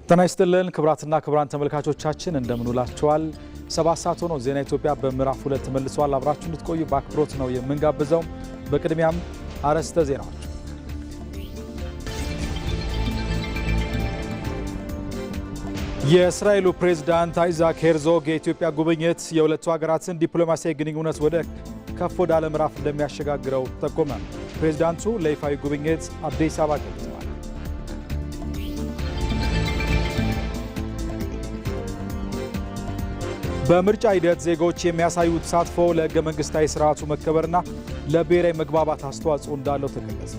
ጤና ይስጥልን ክብራትና ክብራን ተመልካቾቻችን እንደምን ውላችኋል? 7 ሰዓት ሆኖ ዜና ኢትዮጵያ በምዕራፍ 2 ተመልሷል። አብራችሁን ልትቆዩ በአክብሮት ነው የምንጋብዘው። በቅድሚያም አርዕስተ ዜናዎች። የእስራኤሉ ፕሬዝዳንት አይዛክ ሄርዞግ የኢትዮጵያ ጉብኝት የሁለቱ ሀገራትን ዲፕሎማሲያዊ ግንኙነት ወደ ከፍ ወዳለ ምዕራፍ እንደሚያሸጋግረው ተጠቆመ። ፕሬዝዳንቱ ለይፋዊ ጉብኝት አዲስ አበባ ገብተዋል። በምርጫ ሂደት ዜጎች የሚያሳዩት ተሳትፎ ለሕገ መንግሥታዊ ስርዓቱ መከበርና ለብሔራዊ መግባባት አስተዋጽኦ እንዳለው ተገለጸ።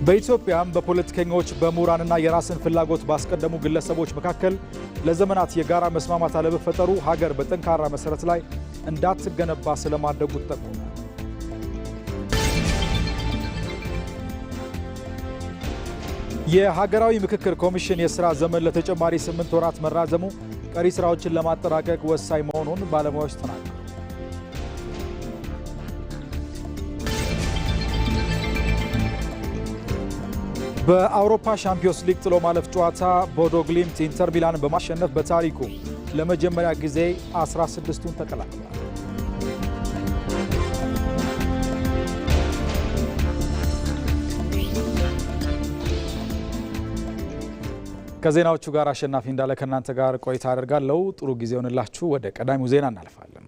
በኢትዮጵያም በፖለቲከኞች በምሁራንና የራስን ፍላጎት ባስቀደሙ ግለሰቦች መካከል ለዘመናት የጋራ መስማማት አለመፈጠሩ ሀገር በጠንካራ መሰረት ላይ እንዳትገነባ ስለማድረጉ ተጠቆመ። የሀገራዊ ምክክር ኮሚሽን የሥራ ዘመን ለተጨማሪ 8 ወራት መራዘሙ ቀሪ ሥራዎችን ለማጠናቀቅ ወሳኝ መሆኑን ባለሙያዎች ተናገሩ። በአውሮፓ ሻምፒዮንስ ሊግ ጥሎ ማለፍ ጨዋታ ቦዶ ግሊምት ኢንተር ሚላን በማሸነፍ በታሪኩ ለመጀመሪያ ጊዜ 16ቱን ተቀላቅሏል። ከዜናዎቹ ጋር አሸናፊ እንዳለ ከእናንተ ጋር ቆይታ አደርጋለሁ። ጥሩ ጊዜ ሆነላችሁ። ወደ ቀዳሚው ዜና እናልፋለን።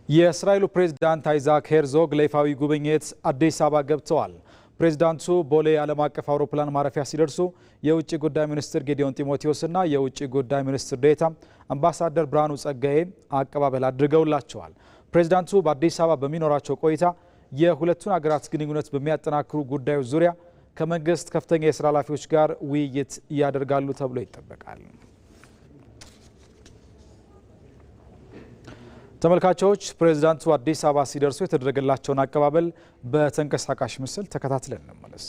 የእስራኤሉ ፕሬዝዳንት አይዛክ ሄርዞግ ለይፋዊ ጉብኝት አዲስ አበባ ገብተዋል። ፕሬዝዳንቱ ቦሌ ዓለም አቀፍ አውሮፕላን ማረፊያ ሲደርሱ የውጭ ጉዳይ ሚኒስትር ጌዲዮን ጢሞቴዎስና የውጭ ጉዳይ ሚኒስትር ዴኤታ አምባሳደር ብርሃኑ ጸጋዬ አቀባበል አድርገውላቸዋል። ፕሬዝዳንቱ በአዲስ አበባ በሚኖራቸው ቆይታ የሁለቱን ሀገራት ግንኙነት በሚያጠናክሩ ጉዳዮች ዙሪያ ከመንግስት ከፍተኛ የስራ ኃላፊዎች ጋር ውይይት ያደርጋሉ ተብሎ ይጠበቃል። ተመልካቾች ፕሬዝዳንቱ አዲስ አበባ ሲደርሱ የተደረገላቸውን አቀባበል በተንቀሳቃሽ ምስል ተከታትለን እንመለስ።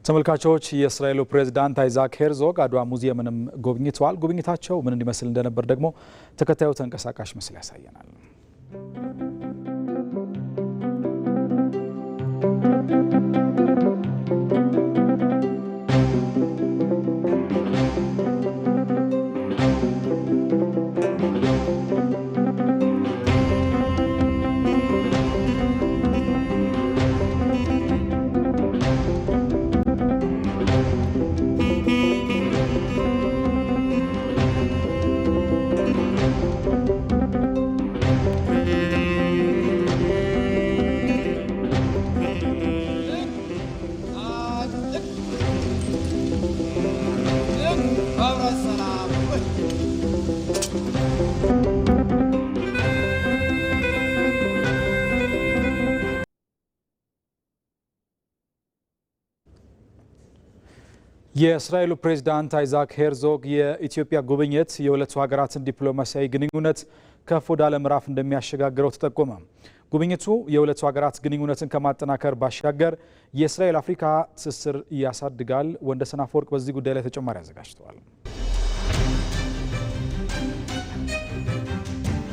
ተመልካቾች የእስራኤሉ ፕሬዝዳንት አይዛክ ሄርዞግ አድዋ ሙዚየምንም ጎብኝተዋል። ጉብኝታቸው ምን እንዲመስል እንደነበር ደግሞ ተከታዩ ተንቀሳቃሽ ምስል ያሳየናል። የእስራኤሉ ፕሬዝዳንት አይዛክ ሄርዞግ የኢትዮጵያ ጉብኝት የሁለቱ ሀገራትን ዲፕሎማሲያዊ ግንኙነት ከፍ ወዳለ ምዕራፍ እንደሚያሸጋግረው ተጠቆመ። ጉብኝቱ የሁለቱ ሀገራት ግንኙነትን ከማጠናከር ባሻገር የእስራኤል አፍሪካ ትስስር ያሳድጋል። ወንደሰን አፈወርቅ በዚህ ጉዳይ ላይ ተጨማሪ አዘጋጅተዋል።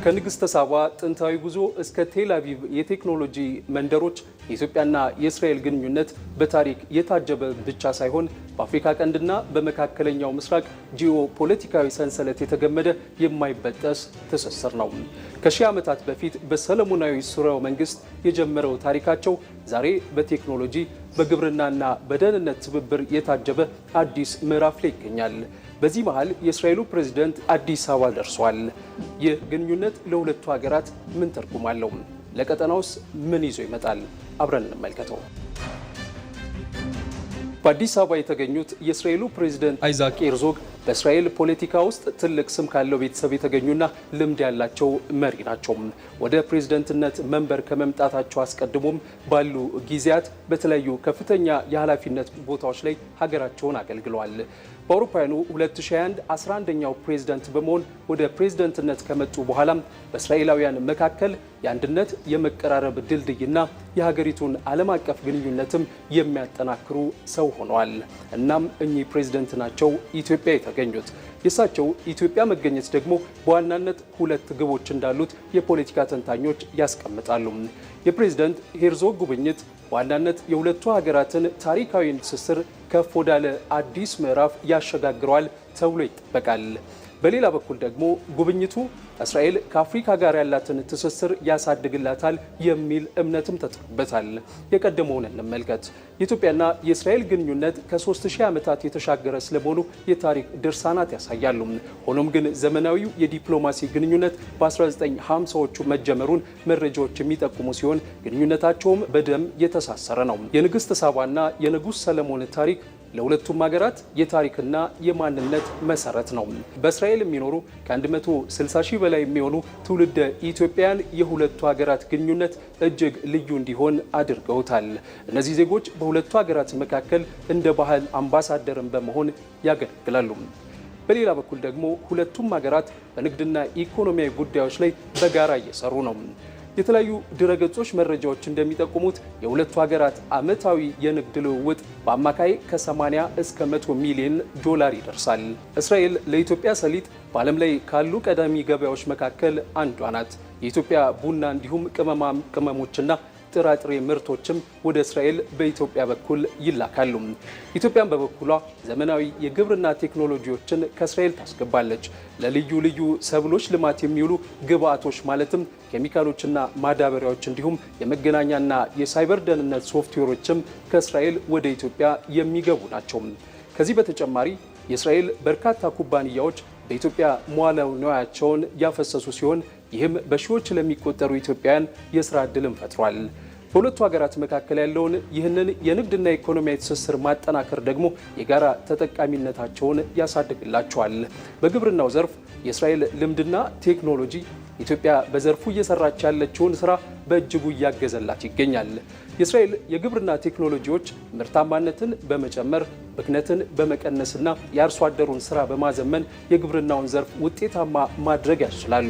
ከንግስተ ሳባ ጥንታዊ ጉዞ እስከ ቴል አቪቭ የቴክኖሎጂ መንደሮች የኢትዮጵያና የእስራኤል ግንኙነት በታሪክ የታጀበ ብቻ ሳይሆን በአፍሪካ ቀንድና በመካከለኛው ምስራቅ ጂኦ ፖለቲካዊ ሰንሰለት የተገመደ የማይበጠስ ትስስር ነው። ከሺህ ዓመታት በፊት በሰለሞናዊ ሥርወ መንግስት የጀመረው ታሪካቸው ዛሬ በቴክኖሎጂ በግብርናና በደህንነት ትብብር የታጀበ አዲስ ምዕራፍ ላይ ይገኛል። በዚህ መሃል የእስራኤሉ ፕሬዝዳንት አዲስ አበባ ደርሷል። ይህ ግንኙነት ለሁለቱ ሀገራት ምን ትርጉም አለው? ለቀጠናውስ ምን ይዞ ይመጣል? አብረን እንመልከተው። በአዲስ አበባ የተገኙት የእስራኤሉ ፕሬዝዳንት አይዛክ ሄርዞግ በእስራኤል ፖለቲካ ውስጥ ትልቅ ስም ካለው ቤተሰብ የተገኙና ልምድ ያላቸው መሪ ናቸው። ወደ ፕሬዝዳንትነት መንበር ከመምጣታቸው አስቀድሞም ባሉ ጊዜያት በተለያዩ ከፍተኛ የኃላፊነት ቦታዎች ላይ ሀገራቸውን አገልግለዋል። በአውሮፓውያኑ 2021 11ኛው ፕሬዝዳንት በመሆን ወደ ፕሬዝዳንትነት ከመጡ በኋላም በእስራኤላውያን መካከል የአንድነት የመቀራረብ ድልድይና የሀገሪቱን ዓለም አቀፍ ግንኙነትም የሚያጠናክሩ ሰው ሆነዋል። እናም እኚህ ፕሬዝዳንት ናቸው ኢትዮጵያ የተገኙት። የእሳቸው ኢትዮጵያ መገኘት ደግሞ በዋናነት ሁለት ግቦች እንዳሉት የፖለቲካ ተንታኞች ያስቀምጣሉ። የፕሬዝዳንት ሄርዞግ ጉብኝት በዋናነት የሁለቱ ሀገራትን ታሪካዊ ትስስር ከፍ ወዳለ አዲስ ምዕራፍ ያሸጋግረዋል ተብሎ ይጠበቃል። በሌላ በኩል ደግሞ ጉብኝቱ እስራኤል ከአፍሪካ ጋር ያላትን ትስስር ያሳድግላታል የሚል እምነትም ተጥሎበታል። የቀደመውን እንመልከት። የኢትዮጵያና የእስራኤል ግንኙነት ከ3000 ዓመታት የተሻገረ ስለመሆኑ የታሪክ ድርሳናት ያሳያሉ። ሆኖም ግን ዘመናዊው የዲፕሎማሲ ግንኙነት በ1950ዎቹ መጀመሩን መረጃዎች የሚጠቁሙ ሲሆን ግንኙነታቸውም በደም የተሳሰረ ነው። የንግስት ሳባና የንጉሥ ሰለሞን ታሪክ ለሁለቱም ሀገራት የታሪክና የማንነት መሰረት ነው። በእስራኤል የሚኖሩ ከ160 ሺህ በላይ የሚሆኑ ትውልደ ኢትዮጵያውያን የሁለቱ ሀገራት ግንኙነት እጅግ ልዩ እንዲሆን አድርገውታል። እነዚህ ዜጎች በሁለቱ ሀገራት መካከል እንደ ባህል አምባሳደርን በመሆን ያገለግላሉ። በሌላ በኩል ደግሞ ሁለቱም ሀገራት በንግድና ኢኮኖሚያዊ ጉዳዮች ላይ በጋራ እየሰሩ ነው። የተለያዩ ድረገጾች መረጃዎች እንደሚጠቁሙት የሁለቱ ሀገራት ዓመታዊ የንግድ ልውውጥ በአማካይ ከ80 እስከ 100 ሚሊዮን ዶላር ይደርሳል። እስራኤል ለኢትዮጵያ ሰሊጥ በዓለም ላይ ካሉ ቀዳሚ ገበያዎች መካከል አንዷ ናት። የኢትዮጵያ ቡና እንዲሁም ቅመሞችና ጥራጥሬ ምርቶችም ወደ እስራኤል በኢትዮጵያ በኩል ይላካሉ። ኢትዮጵያን በበኩሏ ዘመናዊ የግብርና ቴክኖሎጂዎችን ከእስራኤል ታስገባለች። ለልዩ ልዩ ሰብሎች ልማት የሚውሉ ግብአቶች ማለትም ኬሚካሎችና ማዳበሪያዎች እንዲሁም የመገናኛና የሳይበር ደህንነት ሶፍትዌሮችም ከእስራኤል ወደ ኢትዮጵያ የሚገቡ ናቸው። ከዚህ በተጨማሪ የእስራኤል በርካታ ኩባንያዎች በኢትዮጵያ መዋዕለ ንዋያቸውን ያፈሰሱ ሲሆን ይህም በሺዎች ለሚቆጠሩ ኢትዮጵያውያን የስራ ዕድልን ፈጥሯል። በሁለቱ ሀገራት መካከል ያለውን ይህንን የንግድና ኢኮኖሚያዊ ትስስር ማጠናከር ደግሞ የጋራ ተጠቃሚነታቸውን ያሳድግላቸዋል። በግብርናው ዘርፍ የእስራኤል ልምድና ቴክኖሎጂ ኢትዮጵያ በዘርፉ እየሰራች ያለችውን ስራ በእጅጉ እያገዘላት ይገኛል። የእስራኤል የግብርና ቴክኖሎጂዎች ምርታማነትን በመጨመር ብክነትን በመቀነስና የአርሶ አደሩን ስራ በማዘመን የግብርናውን ዘርፍ ውጤታማ ማድረግ ያስችላሉ።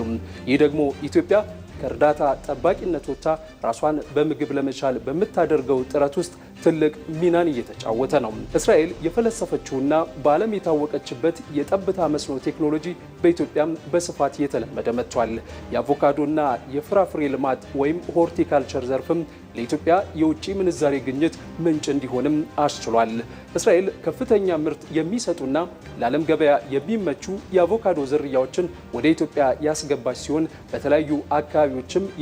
ይህ ደግሞ ኢትዮጵያ ከእርዳታ ጠባቂነት ወጥታ ራሷን በምግብ ለመቻል በምታደርገው ጥረት ውስጥ ትልቅ ሚናን እየተጫወተ ነው። እስራኤል የፈለሰፈችውና በዓለም የታወቀችበት የጠብታ መስኖ ቴክኖሎጂ በኢትዮጵያም በስፋት እየተለመደ መጥቷል። የአቮካዶና የፍራፍሬ ልማት ወይም ሆርቲካልቸር ዘርፍም ለኢትዮጵያ የውጭ ምንዛሬ ግኝት ምንጭ እንዲሆንም አስችሏል። እስራኤል ከፍተኛ ምርት የሚሰጡና ለዓለም ገበያ የሚመቹ የአቮካዶ ዝርያዎችን ወደ ኢትዮጵያ ያስገባች ሲሆን በተለያዩ አካባቢዎችም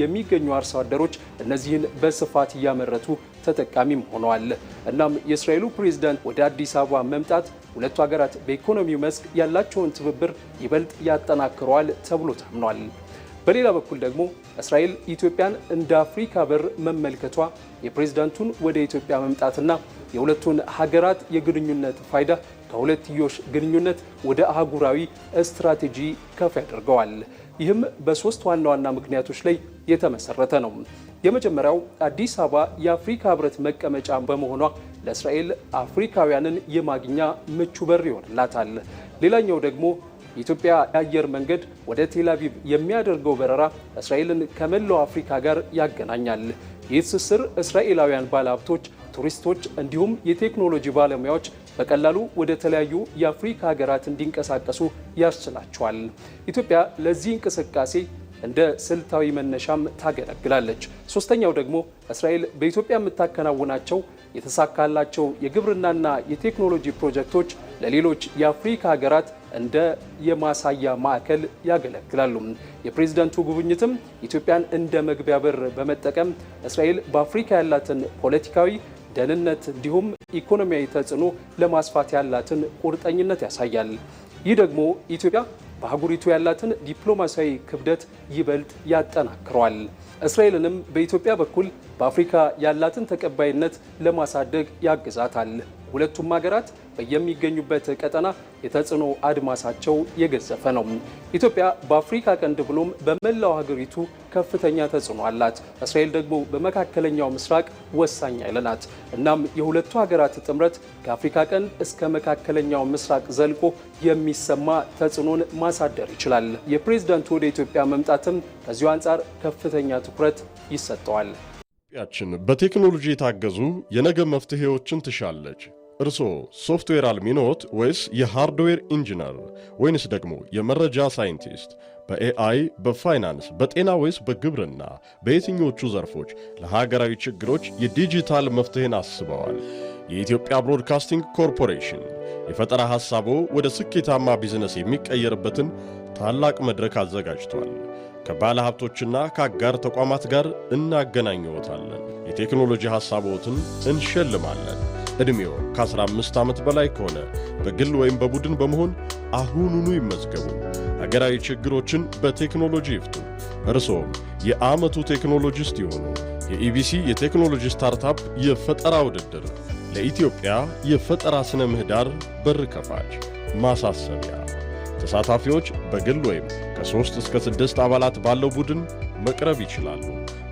የሚገኙ አርሶ አደሮች እነዚህን በስፋት እያመረቱ ተጠቃሚም ሆነዋል። እናም የእስራኤሉ ፕሬዝዳንት ወደ አዲስ አበባ መምጣት ሁለቱ ሀገራት በኢኮኖሚው መስክ ያላቸውን ትብብር ይበልጥ ያጠናክረዋል ተብሎ ታምኗል። በሌላ በኩል ደግሞ እስራኤል ኢትዮጵያን እንደ አፍሪካ በር መመልከቷ የፕሬዝዳንቱን ወደ ኢትዮጵያ መምጣትና የሁለቱን ሀገራት የግንኙነት ፋይዳ ከሁለትዮሽ ግንኙነት ወደ አህጉራዊ ስትራቴጂ ከፍ ያደርገዋል። ይህም በሶስት ዋና ዋና ምክንያቶች ላይ የተመሰረተ ነው። የመጀመሪያው አዲስ አበባ የአፍሪካ ህብረት መቀመጫ በመሆኗ ለእስራኤል አፍሪካውያንን የማግኛ ምቹ በር ይሆንላታል። ሌላኛው ደግሞ የኢትዮጵያ የአየር መንገድ ወደ ቴል አቪቭ የሚያደርገው በረራ እስራኤልን ከመላው አፍሪካ ጋር ያገናኛል። ይህ ትስስር እስራኤላውያን ባለሀብቶች፣ ቱሪስቶች እንዲሁም የቴክኖሎጂ ባለሙያዎች በቀላሉ ወደ ተለያዩ የአፍሪካ ሀገራት እንዲንቀሳቀሱ ያስችላቸዋል። ኢትዮጵያ ለዚህ እንቅስቃሴ እንደ ስልታዊ መነሻም ታገለግላለች። ሶስተኛው ደግሞ እስራኤል በኢትዮጵያ የምታከናውናቸው የተሳካላቸው የግብርናና የቴክኖሎጂ ፕሮጀክቶች ለሌሎች የአፍሪካ ሀገራት እንደ የማሳያ ማዕከል ያገለግላሉ። የፕሬዝዳንቱ ጉብኝትም ኢትዮጵያን እንደ መግቢያ በር በመጠቀም እስራኤል በአፍሪካ ያላትን ፖለቲካዊ፣ ደህንነት እንዲሁም ኢኮኖሚያዊ ተጽዕኖ ለማስፋት ያላትን ቁርጠኝነት ያሳያል። ይህ ደግሞ ኢትዮጵያ በአህጉሪቱ ያላትን ዲፕሎማሲያዊ ክብደት ይበልጥ ያጠናክረዋል። እስራኤልንም በኢትዮጵያ በኩል በአፍሪካ ያላትን ተቀባይነት ለማሳደግ ያግዛታል። ሁለቱም ሀገራት በየሚገኙበት ቀጠና የተጽዕኖ አድማሳቸው የገዘፈ ነው። ኢትዮጵያ በአፍሪካ ቀንድ ብሎም በመላው ሀገሪቱ ከፍተኛ ተጽዕኖ አላት። እስራኤል ደግሞ በመካከለኛው ምስራቅ ወሳኝ ኃይል ናት። እናም የሁለቱ ሀገራት ጥምረት ከአፍሪካ ቀንድ እስከ መካከለኛው ምስራቅ ዘልቆ የሚሰማ ተጽዕኖን ማሳደር ይችላል። የፕሬዝዳንቱ ወደ ኢትዮጵያ መምጣትም ከዚሁ አንጻር ከፍተኛ ትኩረት ይሰጠዋል። ኢትዮጵያችን በቴክኖሎጂ የታገዙ የነገ መፍትሄዎችን ትሻለች። እርስዎ ሶፍትዌር አልሚ ኖት ወይስ የሃርድዌር ኢንጂነር ወይንስ ደግሞ የመረጃ ሳይንቲስት? በኤአይ፣ በፋይናንስ፣ በጤና ወይስ በግብርና በየትኞቹ ዘርፎች ለሀገራዊ ችግሮች የዲጂታል መፍትሄን አስበዋል? የኢትዮጵያ ብሮድካስቲንግ ኮርፖሬሽን የፈጠራ ሐሳቦ ወደ ስኬታማ ቢዝነስ የሚቀየርበትን ታላቅ መድረክ አዘጋጅቷል። ከባለ ሀብቶችና ከአጋር ተቋማት ጋር እናገናኘዎታለን። የቴክኖሎጂ ሐሳቦትን እንሸልማለን። ዕድሜው ከ15 ዓመት በላይ ከሆነ በግል ወይም በቡድን በመሆን አሁኑኑ ይመዝገቡ። አገራዊ ችግሮችን በቴክኖሎጂ ይፍቱ። እርሶም የዓመቱ ቴክኖሎጂስት ይሆኑ። የኢቢሲ የቴክኖሎጂ ስታርታፕ የፈጠራ ውድድር ለኢትዮጵያ የፈጠራ ስነ ምህዳር በር ከፋች። ማሳሰቢያ፣ ተሳታፊዎች በግል ወይም ከ3 እስከ 6 አባላት ባለው ቡድን መቅረብ ይችላሉ።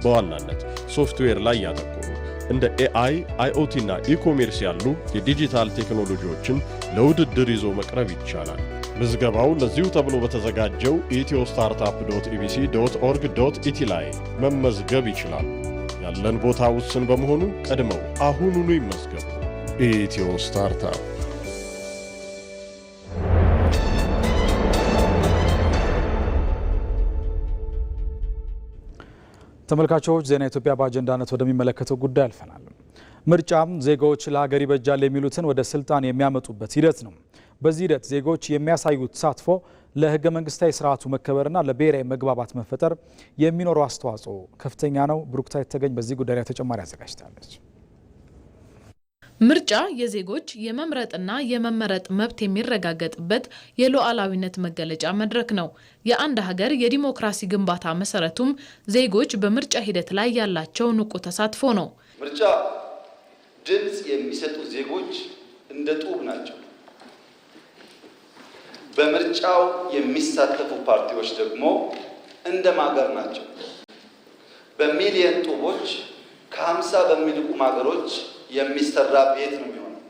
በዋናነት ሶፍትዌር ላይ ያተኮሩ እንደ ኤአይ፣ አይኦቲ እና ኢኮሜርስ ያሉ የዲጂታል ቴክኖሎጂዎችን ለውድድር ይዞ መቅረብ ይቻላል። ምዝገባው ለዚሁ ተብሎ በተዘጋጀው ethio-startup.ebc.org.ኢቲ ላይ መመዝገብ ይችላሉ። ያለን ቦታ ውስን በመሆኑ ቀድመው አሁኑኑ ይመዝገቡ። ኢትዮ ስታርታፕ። ተመልካቾች ዜና ኢትዮጵያ በአጀንዳነት ወደሚመለከተው ጉዳይ አልፈናል። ምርጫም ዜጎች ለሀገር ይበጃል የሚሉትን ወደ ስልጣን የሚያመጡበት ሂደት ነው። በዚህ ሂደት ዜጎች የሚያሳዩት ተሳትፎ ለሕገ መንግስታዊ ስርዓቱ መከበርና ለብሔራዊ መግባባት መፈጠር የሚኖረው አስተዋጽኦ ከፍተኛ ነው። ብሩክታይት ተገኝ በዚህ ጉዳይ ላይ ተጨማሪ አዘጋጅታለች። ምርጫ የዜጎች የመምረጥና የመመረጥ መብት የሚረጋገጥበት የሉዓላዊነት መገለጫ መድረክ ነው። የአንድ ሀገር የዲሞክራሲ ግንባታ መሰረቱም ዜጎች በምርጫ ሂደት ላይ ያላቸው ንቁ ተሳትፎ ነው። ምርጫ ድምፅ የሚሰጡ ዜጎች እንደ ጡብ ናቸው። በምርጫው የሚሳተፉ ፓርቲዎች ደግሞ እንደ ማገር ናቸው። በሚሊየን ጡቦች ከ50 በሚልቁ ማገሮች የሚሰራ ቤት ነው የሚሆነው።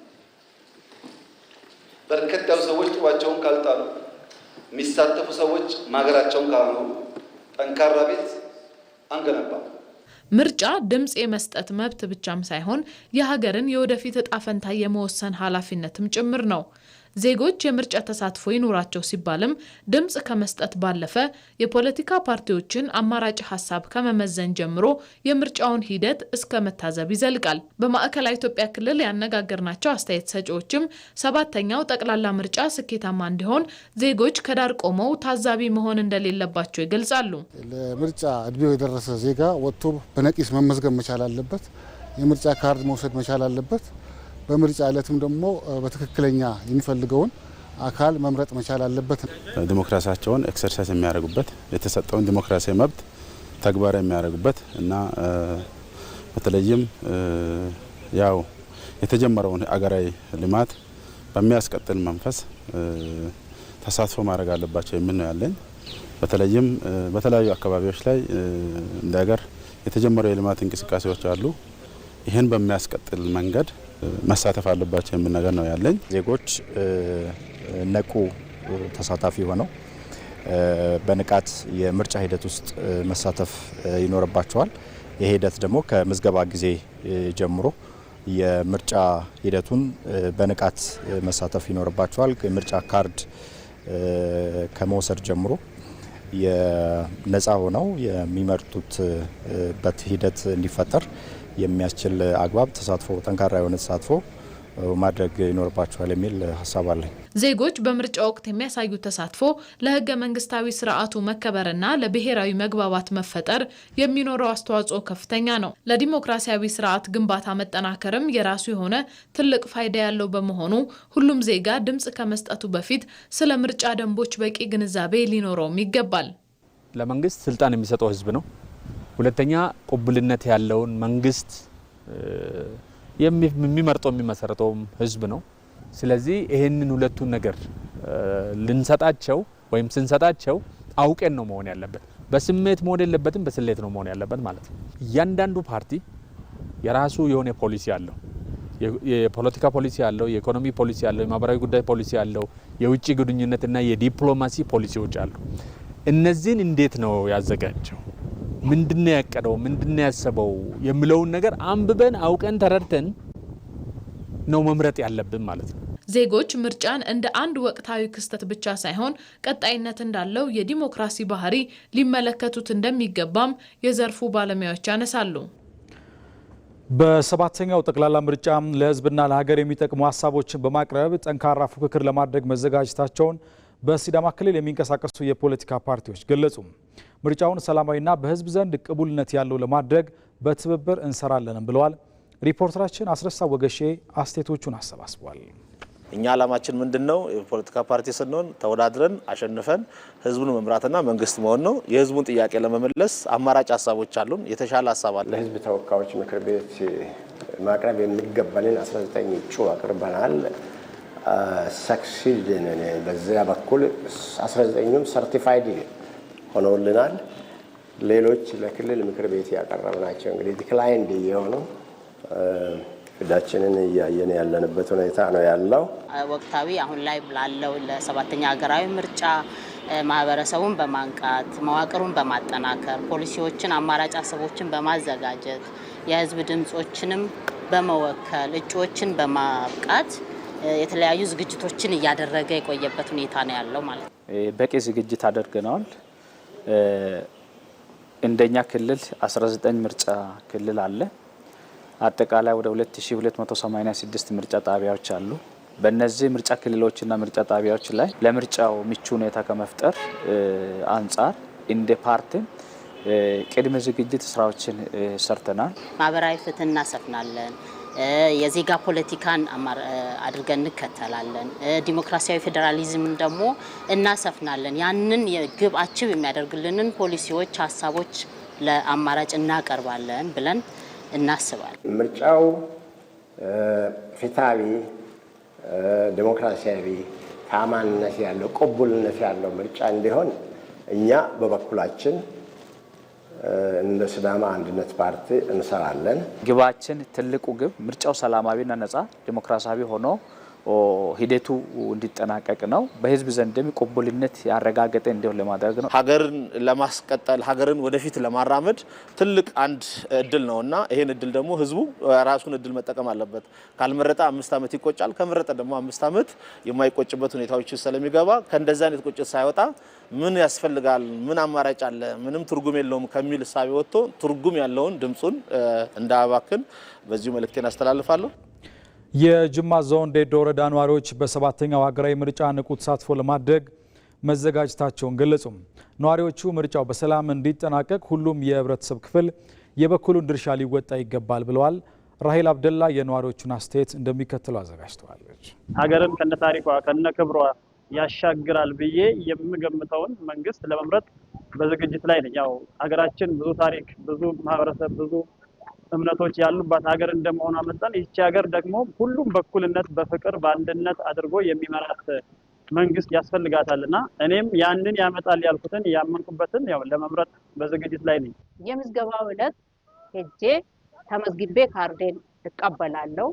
በርከት ያሉ ሰዎች ጡባቸውን ካልጣሉ፣ የሚሳተፉ ሰዎች ማገራቸውን ካላኖሩ ጠንካራ ቤት አንገነባም። ምርጫ ድምፅ የመስጠት መብት ብቻም ሳይሆን የሀገርን የወደፊት እጣ ፈንታ የመወሰን ኃላፊነትም ጭምር ነው። ዜጎች የምርጫ ተሳትፎ ይኖራቸው ሲባልም ድምፅ ከመስጠት ባለፈ የፖለቲካ ፓርቲዎችን አማራጭ ሀሳብ ከመመዘን ጀምሮ የምርጫውን ሂደት እስከ መታዘብ ይዘልቃል። በማዕከላዊ ኢትዮጵያ ክልል ያነጋገርናቸው አስተያየት ሰጪዎችም 7ኛው ጠቅላላ ምርጫ ስኬታማ እንዲሆን ዜጎች ከዳር ቆመው ታዛቢ መሆን እንደሌለባቸው ይገልጻሉ። ለምርጫ እድሜው የደረሰ ዜጋ ወጥቶ በነቂስ መመዝገብ መቻል አለበት። የምርጫ ካርድ መውሰድ መቻል አለበት። በምርጫ ዕለትም ደግሞ በትክክለኛ የሚፈልገውን አካል መምረጥ መቻል አለበት። ዲሞክራሲያቸውን ኤክሰርሳይዝ የሚያደርጉበት የተሰጠውን ዲሞክራሲያዊ መብት ተግባራዊ የሚያደርጉበት እና በተለይም ያው የተጀመረውን አገራዊ ልማት በሚያስቀጥል መንፈስ ተሳትፎ ማድረግ አለባቸው የሚል ነው ያለኝ። በተለይም በተለያዩ አካባቢዎች ላይ እንደ ሀገር የተጀመሩ የልማት እንቅስቃሴዎች አሉ። ይህን በሚያስቀጥል መንገድ መሳተፍ አለባቸው የሚል ነገር ነው ያለኝ። ዜጎች ነቁ ተሳታፊ ሆነው በንቃት የምርጫ ሂደት ውስጥ መሳተፍ ይኖርባቸዋል። ይህ ሂደት ደግሞ ከምዝገባ ጊዜ ጀምሮ የምርጫ ሂደቱን በንቃት መሳተፍ ይኖርባቸዋል። የምርጫ ካርድ ከመውሰድ ጀምሮ የነፃ ሆነው የሚመርጡበት ሂደት እንዲፈጠር የሚያስችል አግባብ ተሳትፎ ጠንካራ የሆነ ተሳትፎ ማድረግ ይኖርባቸዋል የሚል ሀሳብ አለኝ። ዜጎች በምርጫ ወቅት የሚያሳዩት ተሳትፎ ለህገ መንግስታዊ ስርዓቱ መከበርና ለብሔራዊ መግባባት መፈጠር የሚኖረው አስተዋጽኦ ከፍተኛ ነው። ለዲሞክራሲያዊ ስርዓት ግንባታ መጠናከርም የራሱ የሆነ ትልቅ ፋይዳ ያለው በመሆኑ ሁሉም ዜጋ ድምጽ ከመስጠቱ በፊት ስለ ምርጫ ደንቦች በቂ ግንዛቤ ሊኖረውም ይገባል። ለመንግስት ስልጣን የሚሰጠው ህዝብ ነው። ሁለተኛ ቅቡልነት ያለውን መንግስት የሚመርጠው የሚመሰረተውም ህዝብ ነው። ስለዚህ ይሄንን ሁለቱን ነገር ልንሰጣቸው ወይም ስንሰጣቸው አውቀን ነው መሆን ያለበት። በስሜት መሆን የለበትም፣ በስሌት ነው መሆን ያለበት ማለት ነው። እያንዳንዱ ፓርቲ የራሱ የሆነ ፖሊሲ አለው። የፖለቲካ ፖሊሲ አለው፣ የኢኮኖሚ ፖሊሲ አለው፣ የማህበራዊ ጉዳይ ፖሊሲ አለው፣ የውጭ ግንኙነትና የዲፕሎማሲ ፖሊሲዎች አሉ። እነዚህን እንዴት ነው ያዘጋጀው? ምንድነው ያቀደው? ምንድነው ያሰበው? የሚለውን ነገር አንብበን አውቀን ተረድተን ነው መምረጥ ያለብን ማለት ነው። ዜጎች ምርጫን እንደ አንድ ወቅታዊ ክስተት ብቻ ሳይሆን ቀጣይነት እንዳለው የዲሞክራሲ ባህሪ ሊመለከቱት እንደሚገባም የዘርፉ ባለሙያዎች ያነሳሉ። በሰባተኛው ጠቅላላ ምርጫ ለህዝብና ለሀገር የሚጠቅሙ ሀሳቦችን በማቅረብ ጠንካራ ፉክክር ለማድረግ መዘጋጀታቸውን በሲዳማ ክልል የሚንቀሳቀሱ የፖለቲካ ፓርቲዎች ገለጹ። ምርጫውን ሰላማዊና በህዝብ ዘንድ ቅቡልነት ያለው ለማድረግ በትብብር እንሰራለንም ብለዋል። ሪፖርተራችን አስረሳ ወገሼ አስተያየቶቹን አሰባስቧል። እኛ ዓላማችን ምንድነው? የፖለቲካ ፓርቲ ስንሆን ተወዳድረን አሸንፈን ህዝቡን መምራትና መንግስት መሆን ነው። የህዝቡን ጥያቄ ለመመለስ አማራጭ ሀሳቦች አሉን። የተሻለ ሀሳብ አለ። ለህዝብ ተወካዮች ምክር ቤት ማቅረብ የሚገባንን 19 እጩ አቅርበናል። ሰክሲድን በዚያ በኩል 19ኙም ሰርቲፋይድ ሆነውልናል። ሌሎች ለክልል ምክር ቤት ያቀረብናቸው እንግዲህ ዲክላይንድ የሆኑ ፍዳችንን እያየን ያለንበት ሁኔታ ነው ያለው። ወቅታዊ አሁን ላይ ላለው ለሰባተኛ ሀገራዊ ምርጫ ማህበረሰቡን በማንቃት መዋቅሩን በማጠናከር ፖሊሲዎችን፣ አማራጭ ሀሳቦችን በማዘጋጀት የህዝብ ድምጾችንም በመወከል እጩዎችን በማብቃት የተለያዩ ዝግጅቶችን እያደረገ የቆየበት ሁኔታ ነው ያለው ማለት ነው። በቂ ዝግጅት አድርገናል። እንደኛ ክልል 19 ምርጫ ክልል አለ። አጠቃላይ ወደ 2286 ምርጫ ጣቢያዎች አሉ። በእነዚህ ምርጫ ክልሎችና ምርጫ ጣቢያዎች ላይ ለምርጫው ምቹ ሁኔታ ከመፍጠር አንጻር እንደ ፓርቲ ቅድመ ዝግጅት ስራዎችን ሰርተናል። ማህበራዊ ፍትህ እናሰፍናለን። የዜጋ ፖለቲካን አድርገን እንከተላለን። ዲሞክራሲያዊ ፌዴራሊዝምን ደግሞ እናሰፍናለን። ያንን የግብ አቺቭ የሚያደርግልንን ፖሊሲዎች፣ ሀሳቦች ለአማራጭ እናቀርባለን ብለን እናስባለን። ምርጫው ፍትሃዊ፣ ዲሞክራሲያዊ፣ ታማኝነት ያለው ቅቡልነት ያለው ምርጫ እንዲሆን እኛ በበኩላችን እንደ ሲዳማ አንድነት ፓርቲ እንሰራለን። ግባችን ትልቁ ግብ ምርጫው ሰላማዊና ነጻ ዲሞክራሲያዊ ሆኖ ሂደቱ እንዲጠናቀቅ ነው። በህዝብ ዘንድም ቅቡልነት ያረጋገጠ እንዲሆን ለማድረግ ነው። ሀገርን ለማስቀጠል ሀገርን ወደፊት ለማራመድ ትልቅ አንድ እድል ነውና ይሄን እድል ደግሞ ህዝቡ ራሱን እድል መጠቀም አለበት። ካልመረጠ 5 ዓመት ይቆጫል፣ ከመረጠ ደግሞ 5 ዓመት የማይቆጭበት ሁኔታዎች ስለሚገባ ከእንደዛ አይነት ቁጭት ሳይወጣ ምን ያስፈልጋል፣ ምን አማራጭ አለ፣ ምንም ትርጉም የለውም ከሚል እሳቤ ወጥቶ ትርጉም ያለውን ድምጹን እንዳያባክን በዚሁ መልእክቴን አስተላልፋለሁ። የጅማ ዞን ዴዶ ወረዳ ነዋሪዎች በሰባተኛው ሀገራዊ ምርጫ ንቁ ተሳትፎ ለማድረግ መዘጋጀታቸውን ገለጹ። ነዋሪዎቹ ምርጫው በሰላም እንዲጠናቀቅ ሁሉም የህብረተሰብ ክፍል የበኩሉን ድርሻ ሊወጣ ይገባል ብለዋል። ራሄል አብደላ የነዋሪዎቹን አስተያየት እንደሚከተለው አዘጋጅተዋለች። ሀገርን ከነ ታሪኳ ከነ ክብሯ ያሻግራል ብዬ የምገምተውን መንግስት ለመምረጥ በዝግጅት ላይ ነኝ። ያው ሀገራችን ብዙ ታሪክ፣ ብዙ ማህበረሰብ፣ ብዙ እምነቶች ያሉባት ሀገር እንደመሆኗ መጠን ይህች ሀገር ደግሞ ሁሉም በኩልነት በፍቅር በአንድነት አድርጎ የሚመራት መንግስት ያስፈልጋታልና እኔም ያንን ያመጣል ያልኩትን ያመንኩበትን ያው ለመምረጥ በዝግጅት ላይ ነኝ። የምዝገባው ዕለት ሄጄ ተመዝግቤ ካርዴን እቀበላለሁ።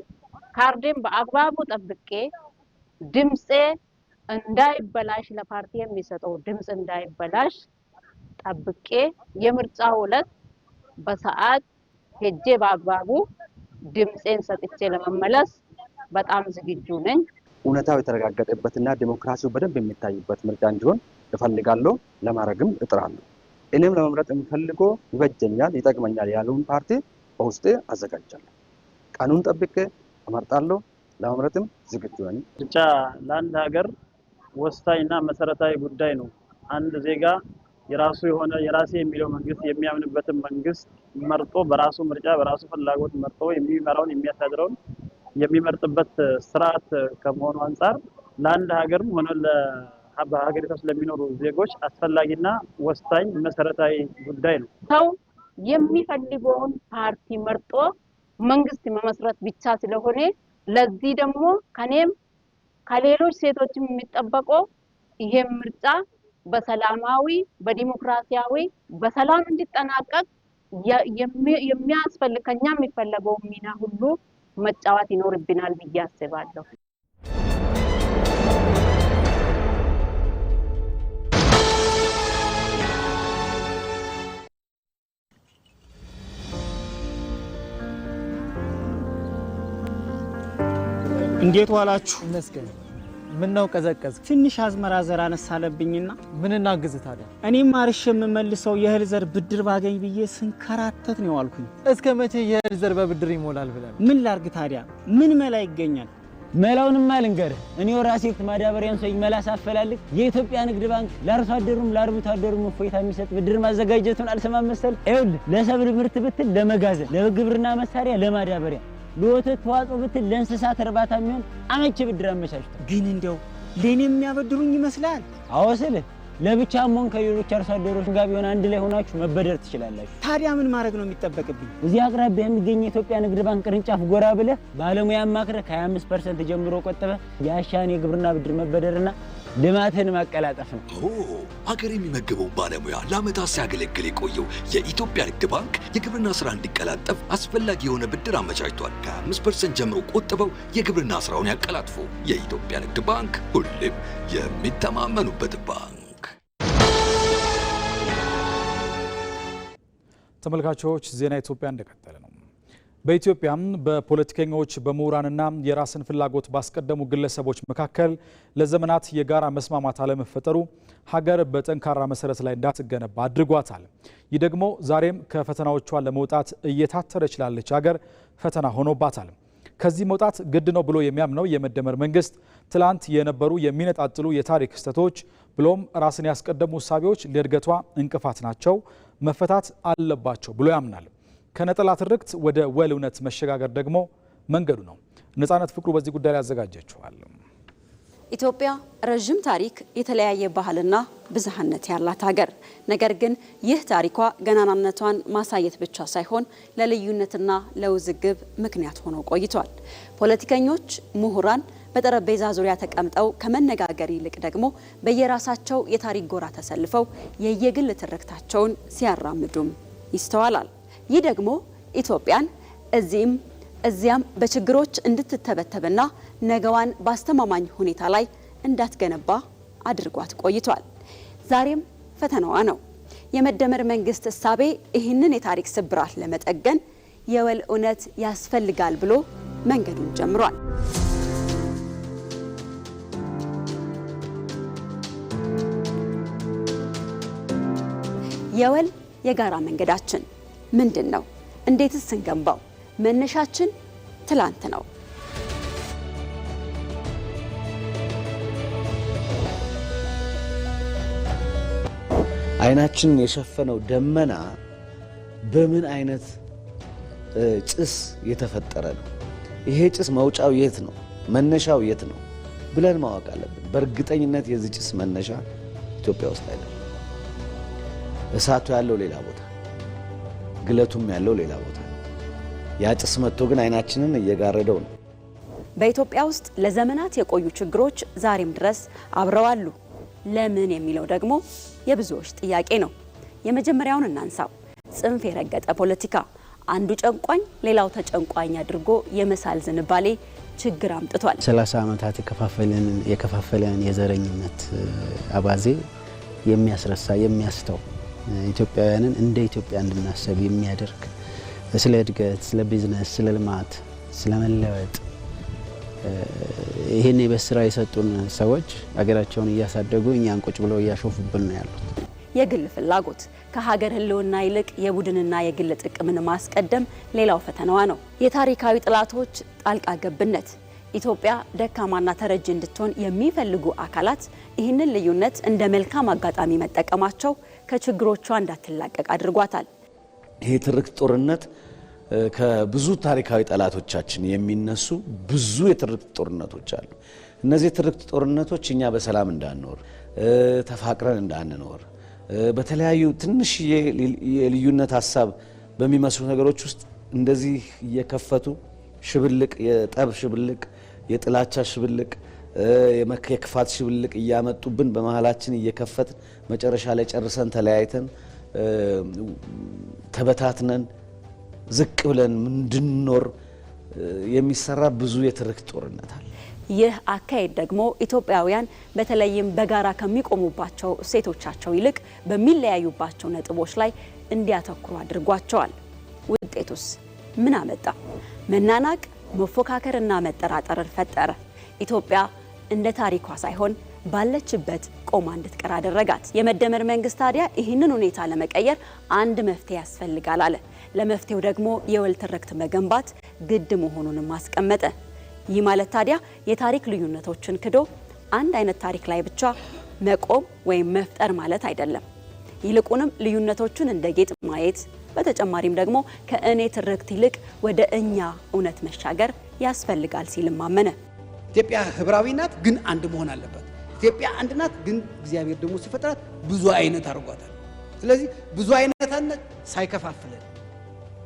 ካርዴን በአግባቡ ጠብቄ ድምጼ እንዳይበላሽ ለፓርቲ የሚሰጠው ድምጽ እንዳይበላሽ ጠብቄ የምርጫው ዕለት በሰዓት ሄጄ በአግባቡ ድምጼን ሰጥቼ ለመመለስ በጣም ዝግጁ ነኝ። እውነታው የተረጋገጠበትና ዲሞክራሲው በደንብ የሚታይበት ምርጫ እንዲሆን እፈልጋለሁ፣ ለማድረግም እጥራለሁ። እኔም ለመምረጥ የምፈልገው ይበጀኛል፣ ይጠቅመኛል ያለውን ፓርቲ በውስጤ አዘጋጃለሁ። ቀኑን ጠብቄ እመርጣለሁ፣ ለመምረጥም ዝግጁ ነኝ። ምርጫ ለአንድ ሀገር ወሳኝና መሰረታዊ ጉዳይ ነው። አንድ ዜጋ የራሱ የሆነ የራሴ የሚለው መንግስት የሚያምንበትን መንግስት መርጦ በራሱ ምርጫ በራሱ ፍላጎት መርጦ የሚመራውን የሚያስተዳድረውን የሚመርጥበት ስርዓት ከመሆኑ አንፃር ለአንድ ሀገርም ሆነ በሀገሪቷ ስለሚኖሩ ዜጎች አስፈላጊና ወሳኝ መሰረታዊ ጉዳይ ነው። ሰው የሚፈልገውን ፓርቲ መርጦ መንግስት መመስረት ብቻ ስለሆነ ለዚህ ደግሞ ከኔም ከሌሎች ሴቶችም የሚጠበቀው ይሄ ምርጫ በሰላማዊ በዲሞክራሲያዊ በሰላም እንዲጠናቀቅ የሚያስፈልግ ከኛ የሚፈለገው ሚና ሁሉ መጫወት ይኖርብናል ብዬ አስባለሁ። እንዴት ዋላችሁ? መስገን ምን ነው ቀዘቀዝ? ትንሽ አዝመራ ዘር አነሳለብኝና ምን እናግዝ ታዲያ? እኔም ማርሽ የምመልሰው የእህል ዘር ብድር ባገኝ ብዬ ስንከራተት ነው ያልኩኝ። እስከ መቼ የእህል ዘር በብድር ይሞላል ብለን? ምን ላርግ ታዲያ? ምን መላ ይገኛል? መላውንማ ልንገርህ። እኔው ራሴ ማዳበሪያን ሰው መላ ሳፈላልግ የኢትዮጵያ ንግድ ባንክ ለአርሶ አደሩም ለአርብቶ አደሩም እፎይታ የሚሰጥ ብድር ማዘጋጀቱን አልሰማም መሰል? ይኸውልህ ለሰብል ምርት ብትል፣ ለመጋዘን፣ ለግብርና መሳሪያ፣ ለማዳበሪያ፣ ለወተት ተዋጽኦ ብትል፣ ለእንስሳት እርባታ የሚሆን አመቺ ብድር አመቻችቷል። ግን እንደው ለኔ የሚያበድሩኝ ይመስላል? አዎ ስልህ ለብቻም ሆነ ከሌሎች አርሶ አደሮች ጋር ቢሆን አንድ ላይ ሆናችሁ መበደር ትችላላችሁ። ታዲያ ምን ማድረግ ነው የሚጠበቅብኝ? እዚህ አቅራቢያ የሚገኝ የኢትዮጵያ ንግድ ባንክ ቅርንጫፍ ጎራ ብለህ ባለሙያ አማክረህ ከ25% ጀምሮ ቆጥበህ የአሻን የግብርና ብድር መበደርና ልማትን ማቀላጠፍ ነው። ሀገር የሚመግበው ባለሙያ ለዓመታት ሲያገለግል የቆየው የኢትዮጵያ ንግድ ባንክ የግብርና ስራ እንዲቀላጠፍ አስፈላጊ የሆነ ብድር አመቻችቷል። ከ5% ጀምሮ ቆጥበው የግብርና ስራውን ያቀላጥፉ። የኢትዮጵያ ንግድ ባንክ ሁሌም የሚተማመኑበት ባንክ። ተመልካቾች ዜና ኢትዮጵያ እንደቀጠለ ነው። በኢትዮጵያም በፖለቲከኞች በምሁራንና የራስን ፍላጎት ባስቀደሙ ግለሰቦች መካከል ለዘመናት የጋራ መስማማት አለመፈጠሩ ሀገር በጠንካራ መሰረት ላይ እንዳትገነባ አድርጓታል። ይህ ደግሞ ዛሬም ከፈተናዎቿ ለመውጣት እየታተረች ላለች ሀገር ፈተና ሆኖባታል። ከዚህ መውጣት ግድ ነው ብሎ የሚያምነው የመደመር መንግስት ትላንት የነበሩ የሚነጣጥሉ የታሪክ ክስተቶች ብሎም ራስን ያስቀደሙ እሳቤዎች ለእድገቷ እንቅፋት ናቸው፣ መፈታት አለባቸው ብሎ ያምናል። ከነጠላ ትርክት ወደ ወል እውነት መሸጋገር ደግሞ መንገዱ ነው። ነጻነት ፍቅሩ በዚህ ጉዳይ ላይ ያዘጋጀችዋል። ኢትዮጵያ ረጅም ታሪክ፣ የተለያየ ባህልና ብዝሃነት ያላት ሀገር። ነገር ግን ይህ ታሪኳ ገናናነቷን ማሳየት ብቻ ሳይሆን ለልዩነትና ለውዝግብ ምክንያት ሆኖ ቆይቷል። ፖለቲከኞች፣ ምሁራን በጠረጴዛ ዙሪያ ተቀምጠው ከመነጋገር ይልቅ ደግሞ በየራሳቸው የታሪክ ጎራ ተሰልፈው የየግል ትርክታቸውን ሲያራምዱም ይስተዋላል። ይህ ደግሞ ኢትዮጵያን እዚያም በችግሮች እንድትተበተብና ነገዋን በአስተማማኝ ሁኔታ ላይ እንዳትገነባ አድርጓት ቆይቷል። ዛሬም ፈተናዋ ነው። የመደመር መንግስት እሳቤ ይህንን የታሪክ ስብራት ለመጠገን የወል እውነት ያስፈልጋል ብሎ መንገዱን ጀምሯል። የወል የጋራ መንገዳችን ምንድን ነው? እንዴትስ እንገንባው? መነሻችን ትላንት ነው። አይናችንን የሸፈነው ደመና በምን አይነት ጭስ የተፈጠረ ነው? ይሄ ጭስ መውጫው የት ነው? መነሻው የት ነው ብለን ማወቅ አለብን። በእርግጠኝነት የዚህ ጭስ መነሻ ኢትዮጵያ ውስጥ አይደለም። እሳቱ ያለው ሌላ ቦታ፣ ግለቱም ያለው ሌላ ቦታ ነው። ያ ጭስ መጥቶ ግን አይናችንን እየጋረደው ነው። በኢትዮጵያ ውስጥ ለዘመናት የቆዩ ችግሮች ዛሬም ድረስ አብረዋሉ። ለምን የሚለው ደግሞ የብዙዎች ጥያቄ ነው። የመጀመሪያውን እናንሳው። ጽንፍ የረገጠ ፖለቲካ፣ አንዱ ጨንቋኝ ሌላው ተጨንቋኝ አድርጎ የመሳል ዝንባሌ ችግር አምጥቷል። 30 ዓመታት የከፋፈለን የዘረኝነት አባዜ የሚያስረሳ የሚያስተው ኢትዮጵያውያንን እንደ ኢትዮጵያ እንድናስብ የሚያደርግ ስለ እድገት፣ ስለ ቢዝነስ፣ ስለ ልማት፣ ስለ መለወጥ ይሄን በስራ የሰጡን ሰዎች አገራቸውን እያሳደጉ እኛን ቁጭ ብለው እያሾፉብን ነው ያሉት። የግል ፍላጎት ከሀገር ህልውና ይልቅ የቡድንና የግል ጥቅምን ማስቀደም ሌላው ፈተናዋ ነው። የታሪካዊ ጥላቶች ጣልቃ ገብነት ኢትዮጵያ ደካማና ተረጂ እንድትሆን የሚፈልጉ አካላት ይህንን ልዩነት እንደ መልካም አጋጣሚ መጠቀማቸው ከችግሮቿ እንዳትላቀቅ አድርጓታል። ይሄ ትርክት ጦርነት ከብዙ ታሪካዊ ጠላቶቻችን የሚነሱ ብዙ የትርክት ጦርነቶች አሉ። እነዚህ የትርክት ጦርነቶች እኛ በሰላም እንዳንኖር፣ ተፋቅረን እንዳንኖር፣ በተለያዩ ትንሽ የልዩነት ሀሳብ በሚመስሉ ነገሮች ውስጥ እንደዚህ እየከፈቱ ሽብልቅ፣ የጠብ ሽብልቅ፣ የጥላቻ ሽብልቅ፣ የክፋት ሽብልቅ እያመጡብን በመሃላችን እየከፈትን መጨረሻ ላይ ጨርሰን ተለያይተን ተበታትነን ዝቅ ብለን እንድንኖር የሚሰራ ብዙ የትርክት ጦርነት አለ። ይህ አካሄድ ደግሞ ኢትዮጵያውያን በተለይም በጋራ ከሚቆሙባቸው እሴቶቻቸው ይልቅ በሚለያዩባቸው ነጥቦች ላይ እንዲያተኩሩ አድርጓቸዋል። ውጤቱስ ምን አመጣ? መናናቅ፣ መፎካከርና መጠራጠርን ፈጠረ። ኢትዮጵያ እንደ ታሪኳ ሳይሆን ባለችበት ቆማ እንድትቀር አደረጋት። የመደመር መንግስት ታዲያ ይህንን ሁኔታ ለመቀየር አንድ መፍትሄ ያስፈልጋል አለ። ለመፍትሄው ደግሞ የወል ትርክት መገንባት ግድ መሆኑንም አስቀመጠ። ይህ ማለት ታዲያ የታሪክ ልዩነቶችን ክዶ አንድ አይነት ታሪክ ላይ ብቻ መቆም ወይም መፍጠር ማለት አይደለም። ይልቁንም ልዩነቶችን እንደ ጌጥ ማየት፣ በተጨማሪም ደግሞ ከእኔ ትርክት ይልቅ ወደ እኛ እውነት መሻገር ያስፈልጋል ሲልም አመነ። ኢትዮጵያ ህብራዊ ናት፣ ግን አንድ መሆን አለበት። ኢትዮጵያ አንድ ናት፣ ግን እግዚአብሔር ደግሞ ሲፈጥራት ብዙ አይነት አድርጓታል። ስለዚህ ብዙ አይነትነት ሳይከፋፍለን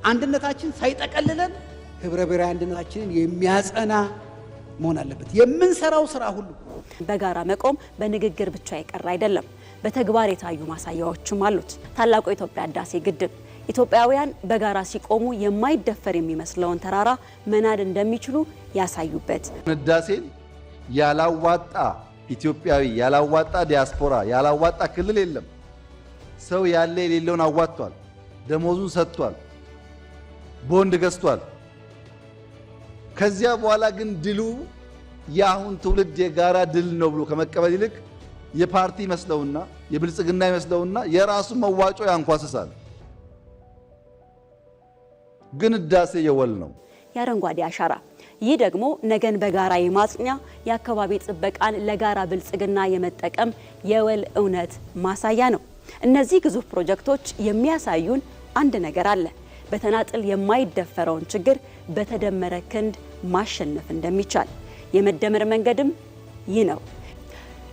አንድነታችን ሳይጠቀልለን ህብረ ብሔራዊ አንድነታችንን የሚያጸና መሆን አለበት። የምንሰራው ስራ ሁሉ በጋራ መቆም በንግግር ብቻ የቀረ አይደለም፣ በተግባር የታዩ ማሳያዎችም አሉት። ታላቁ የኢትዮጵያ ህዳሴ ግድብ ኢትዮጵያውያን በጋራ ሲቆሙ የማይደፈር የሚመስለውን ተራራ መናድ እንደሚችሉ ያሳዩበት። ህዳሴን ያላዋጣ ኢትዮጵያዊ፣ ያላዋጣ ዲያስፖራ፣ ያላዋጣ ክልል የለም። ሰው ያለ የሌለውን አዋጥቷል፣ ደሞዙን ሰጥቷል፣ ቦንድ ገዝቷል። ከዚያ በኋላ ግን ድሉ የአሁን ትውልድ የጋራ ድል ነው ብሎ ከመቀበል ይልቅ የፓርቲ መስለውና የብልጽግና መስለውና የራሱ መዋጮ ያንኳስሳል። ግን ህዳሴ የወል ነው፣ የአረንጓዴ አሻራ። ይህ ደግሞ ነገን በጋራ የማጽኛ የአካባቢ ጥበቃን ለጋራ ብልጽግና የመጠቀም የወል እውነት ማሳያ ነው። እነዚህ ግዙፍ ፕሮጀክቶች የሚያሳዩን አንድ ነገር አለ። በተናጥል የማይደፈረውን ችግር በተደመረ ክንድ ማሸነፍ እንደሚቻል። የመደመር መንገድም ይህ ነው።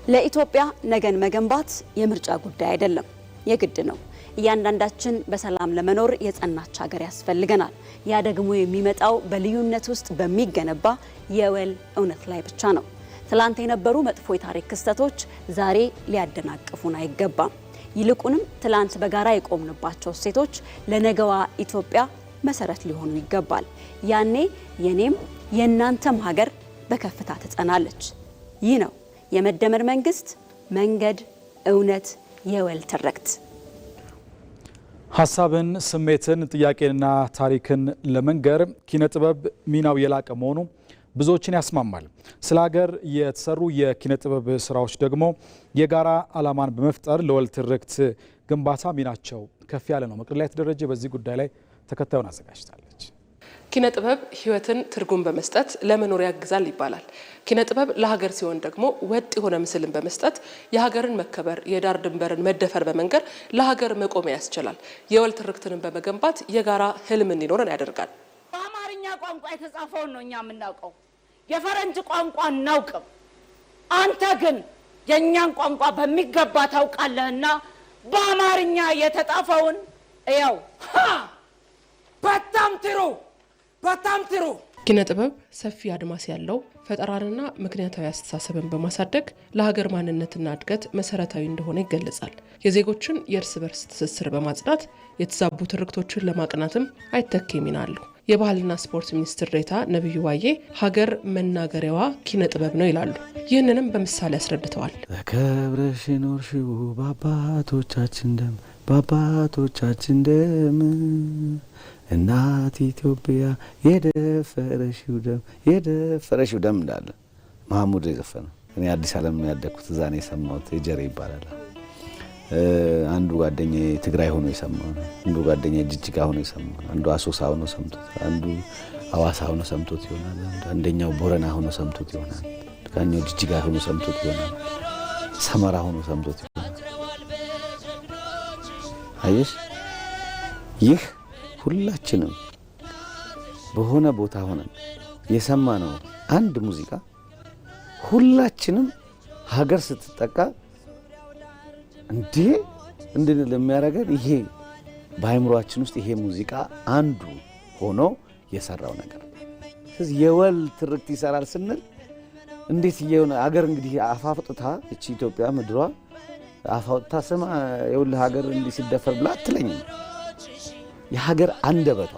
ለኢትዮጵያ ነገን መገንባት የምርጫ ጉዳይ አይደለም፣ የግድ ነው። እያንዳንዳችን በሰላም ለመኖር የጸናች ሀገር ያስፈልገናል። ያ ደግሞ የሚመጣው በልዩነት ውስጥ በሚገነባ የወል እውነት ላይ ብቻ ነው። ትላንት የነበሩ መጥፎ የታሪክ ክስተቶች ዛሬ ሊያደናቅፉን አይገባም። ይልቁንም ትላንት በጋራ የቆምንባቸው እሴቶች ለነገዋ ኢትዮጵያ መሰረት ሊሆኑ ይገባል። ያኔ የኔም የናንተም ሀገር በከፍታ ትጸናለች። ይህ ነው የመደመር መንግስት መንገድ፣ እውነት፣ የወል ትርክት። ሀሳብን፣ ስሜትን፣ ጥያቄንና ታሪክን ለመንገር ኪነ ጥበብ ሚናው የላቀ መሆኑ ብዙዎችን ያስማማል። ስለ ሀገር የተሰሩ የኪነ ጥበብ ስራዎች ደግሞ የጋራ ዓላማን በመፍጠር ለወል ትርክት ግንባታ ሚናቸው ከፍ ያለ ነው። መቅደላዊት ደረጀ በዚህ ጉዳይ ላይ ተከታዩን አዘጋጅታለች። ኪነ ጥበብ ህይወትን ትርጉም በመስጠት ለመኖር ያግዛል ይባላል። ኪነ ጥበብ ለሀገር ሲሆን ደግሞ ወጥ የሆነ ምስልን በመስጠት የሀገርን መከበር፣ የዳር ድንበርን መደፈር በመንገር ለሀገር መቆሚያ ያስችላል። የወል ትርክትን በመገንባት የጋራ ህልም እንዲኖረን ያደርጋል። በአማርኛ ቋንቋ የተጻፈውን ነው እኛ የምናውቀው፣ የፈረንጅ ቋንቋ እናውቅም። አንተ ግን የእኛን ቋንቋ በሚገባ ታውቃለህና በአማርኛ የተጻፈውን እያው። በጣም ጥሩ፣ በጣም ጥሩ። ኪነ ጥበብ ሰፊ አድማስ ያለው ፈጠራንና ምክንያታዊ አስተሳሰብን በማሳደግ ለሀገር ማንነትና እድገት መሰረታዊ እንደሆነ ይገለጻል። የዜጎችን የእርስ በርስ ትስስር በማጽናት የተዛቡ ትርክቶችን ለማቅናትም አይተኬ ሚና አለው። የባህልና ስፖርት ሚኒስትር ዴኤታ ነብዩ ዋዬ ሀገር መናገሪያዋ ኪነ ጥበብ ነው ይላሉ። ይህንንም በምሳሌ አስረድተዋል። ከብረሽ ኖርሽው በአባቶቻችን ደም እናት ኢትዮጵያ የደፈረሽው ደም እንዳለ መሐሙድ የዘፈነው። እኔ አዲስ ዓለም ያደግኩት እዛ ነው የሰማሁት። የጀሬ ይባላል። አንዱ ጓደኛዬ ትግራይ ሆኖ የሰማው፣ አንዱ ጓደኛዬ ጅጅጋ ሆኖ የሰማው፣ አንዱ አሶሳ ሆኖ ሰምቶት፣ አንዱ አዋሳ ሆኖ ሰምቶት ይሆናል፣ አንደኛው ቦረና ሆኖ ሰምቶት ይሆናል፣ ሌላኛው ጅጅጋ ሆኖ ሰምቶት ይሆናል፣ ሰመራ ሆኖ ሰምቶት ይሆናል። አየሽ፣ ይህ ሁላችንም በሆነ ቦታ ሆነን የሰማነው አንድ ሙዚቃ ሁላችንም ሀገር ስትጠቃ እንዴ እንድንል የሚያደርገን ይሄ በአይምሮአችን ውስጥ ይሄ ሙዚቃ አንዱ ሆኖ የሰራው ነገር። ስለዚህ የወል ትርክት ይሰራል ስንል እንዴት የሆነ አገር እንግዲህ አፋፍጥታ እቺ ኢትዮጵያ ምድሯ አፋፍጥታ ስማ የውል ሀገር እንዲህ ሲደፈር ብላ አትለኝም። የሀገር አንደበቷ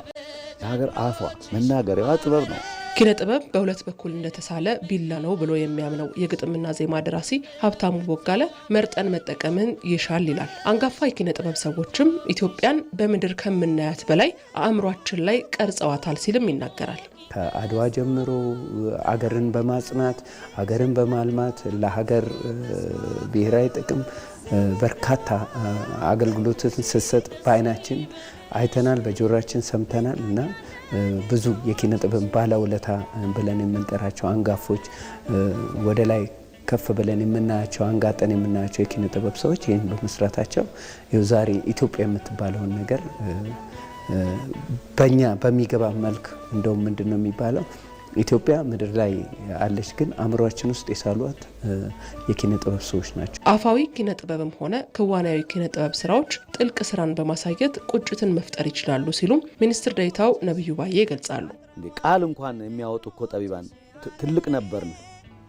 የሀገር አፏ መናገሪያዋ ጥበብ ነው። ኪነ ጥበብ በሁለት በኩል እንደተሳለ ቢላ ነው ብሎ የሚያምነው የግጥምና ዜማ ደራሲ ሀብታሙ ቦጋለ መርጠን መጠቀምን ይሻል ይላል። አንጋፋ የኪነ ጥበብ ሰዎችም ኢትዮጵያን በምድር ከምናያት በላይ አእምሯችን ላይ ቀርጸዋታል ሲልም ይናገራል። ከአድዋ ጀምሮ አገርን በማጽናት አገርን በማልማት ለሀገር ብሔራዊ ጥቅም በርካታ አገልግሎትን ስትሰጥ በአይናችን አይተናል፣ በጆሮአችን ሰምተናል እና ብዙ የኪነ ጥበብ ባለውለታ ብለን የምንጠራቸው አንጋፎች ወደ ላይ ከፍ ብለን የምናያቸው አንጋጠን የምናያቸው የኪነ ጥበብ ሰዎች ይህን በመስራታቸው ዛሬ ኢትዮጵያ የምትባለውን ነገር በእኛ በሚገባ መልክ እንደውም ምንድን ነው የሚባለው ኢትዮጵያ ምድር ላይ አለች፣ ግን አእምሯችን ውስጥ የሳሏት የኪነ ጥበብ ሰዎች ናቸው። አፋዊ ኪነ ጥበብም ሆነ ክዋናዊ ኪነ ጥበብ ስራዎች ጥልቅ ስራን በማሳየት ቁጭትን መፍጠር ይችላሉ ሲሉም ሚኒስትር ዴኤታው ነብዩ ባዬ ይገልጻሉ። ቃል እንኳን የሚያወጡ እኮ ጠቢባን ትልቅ ነበርን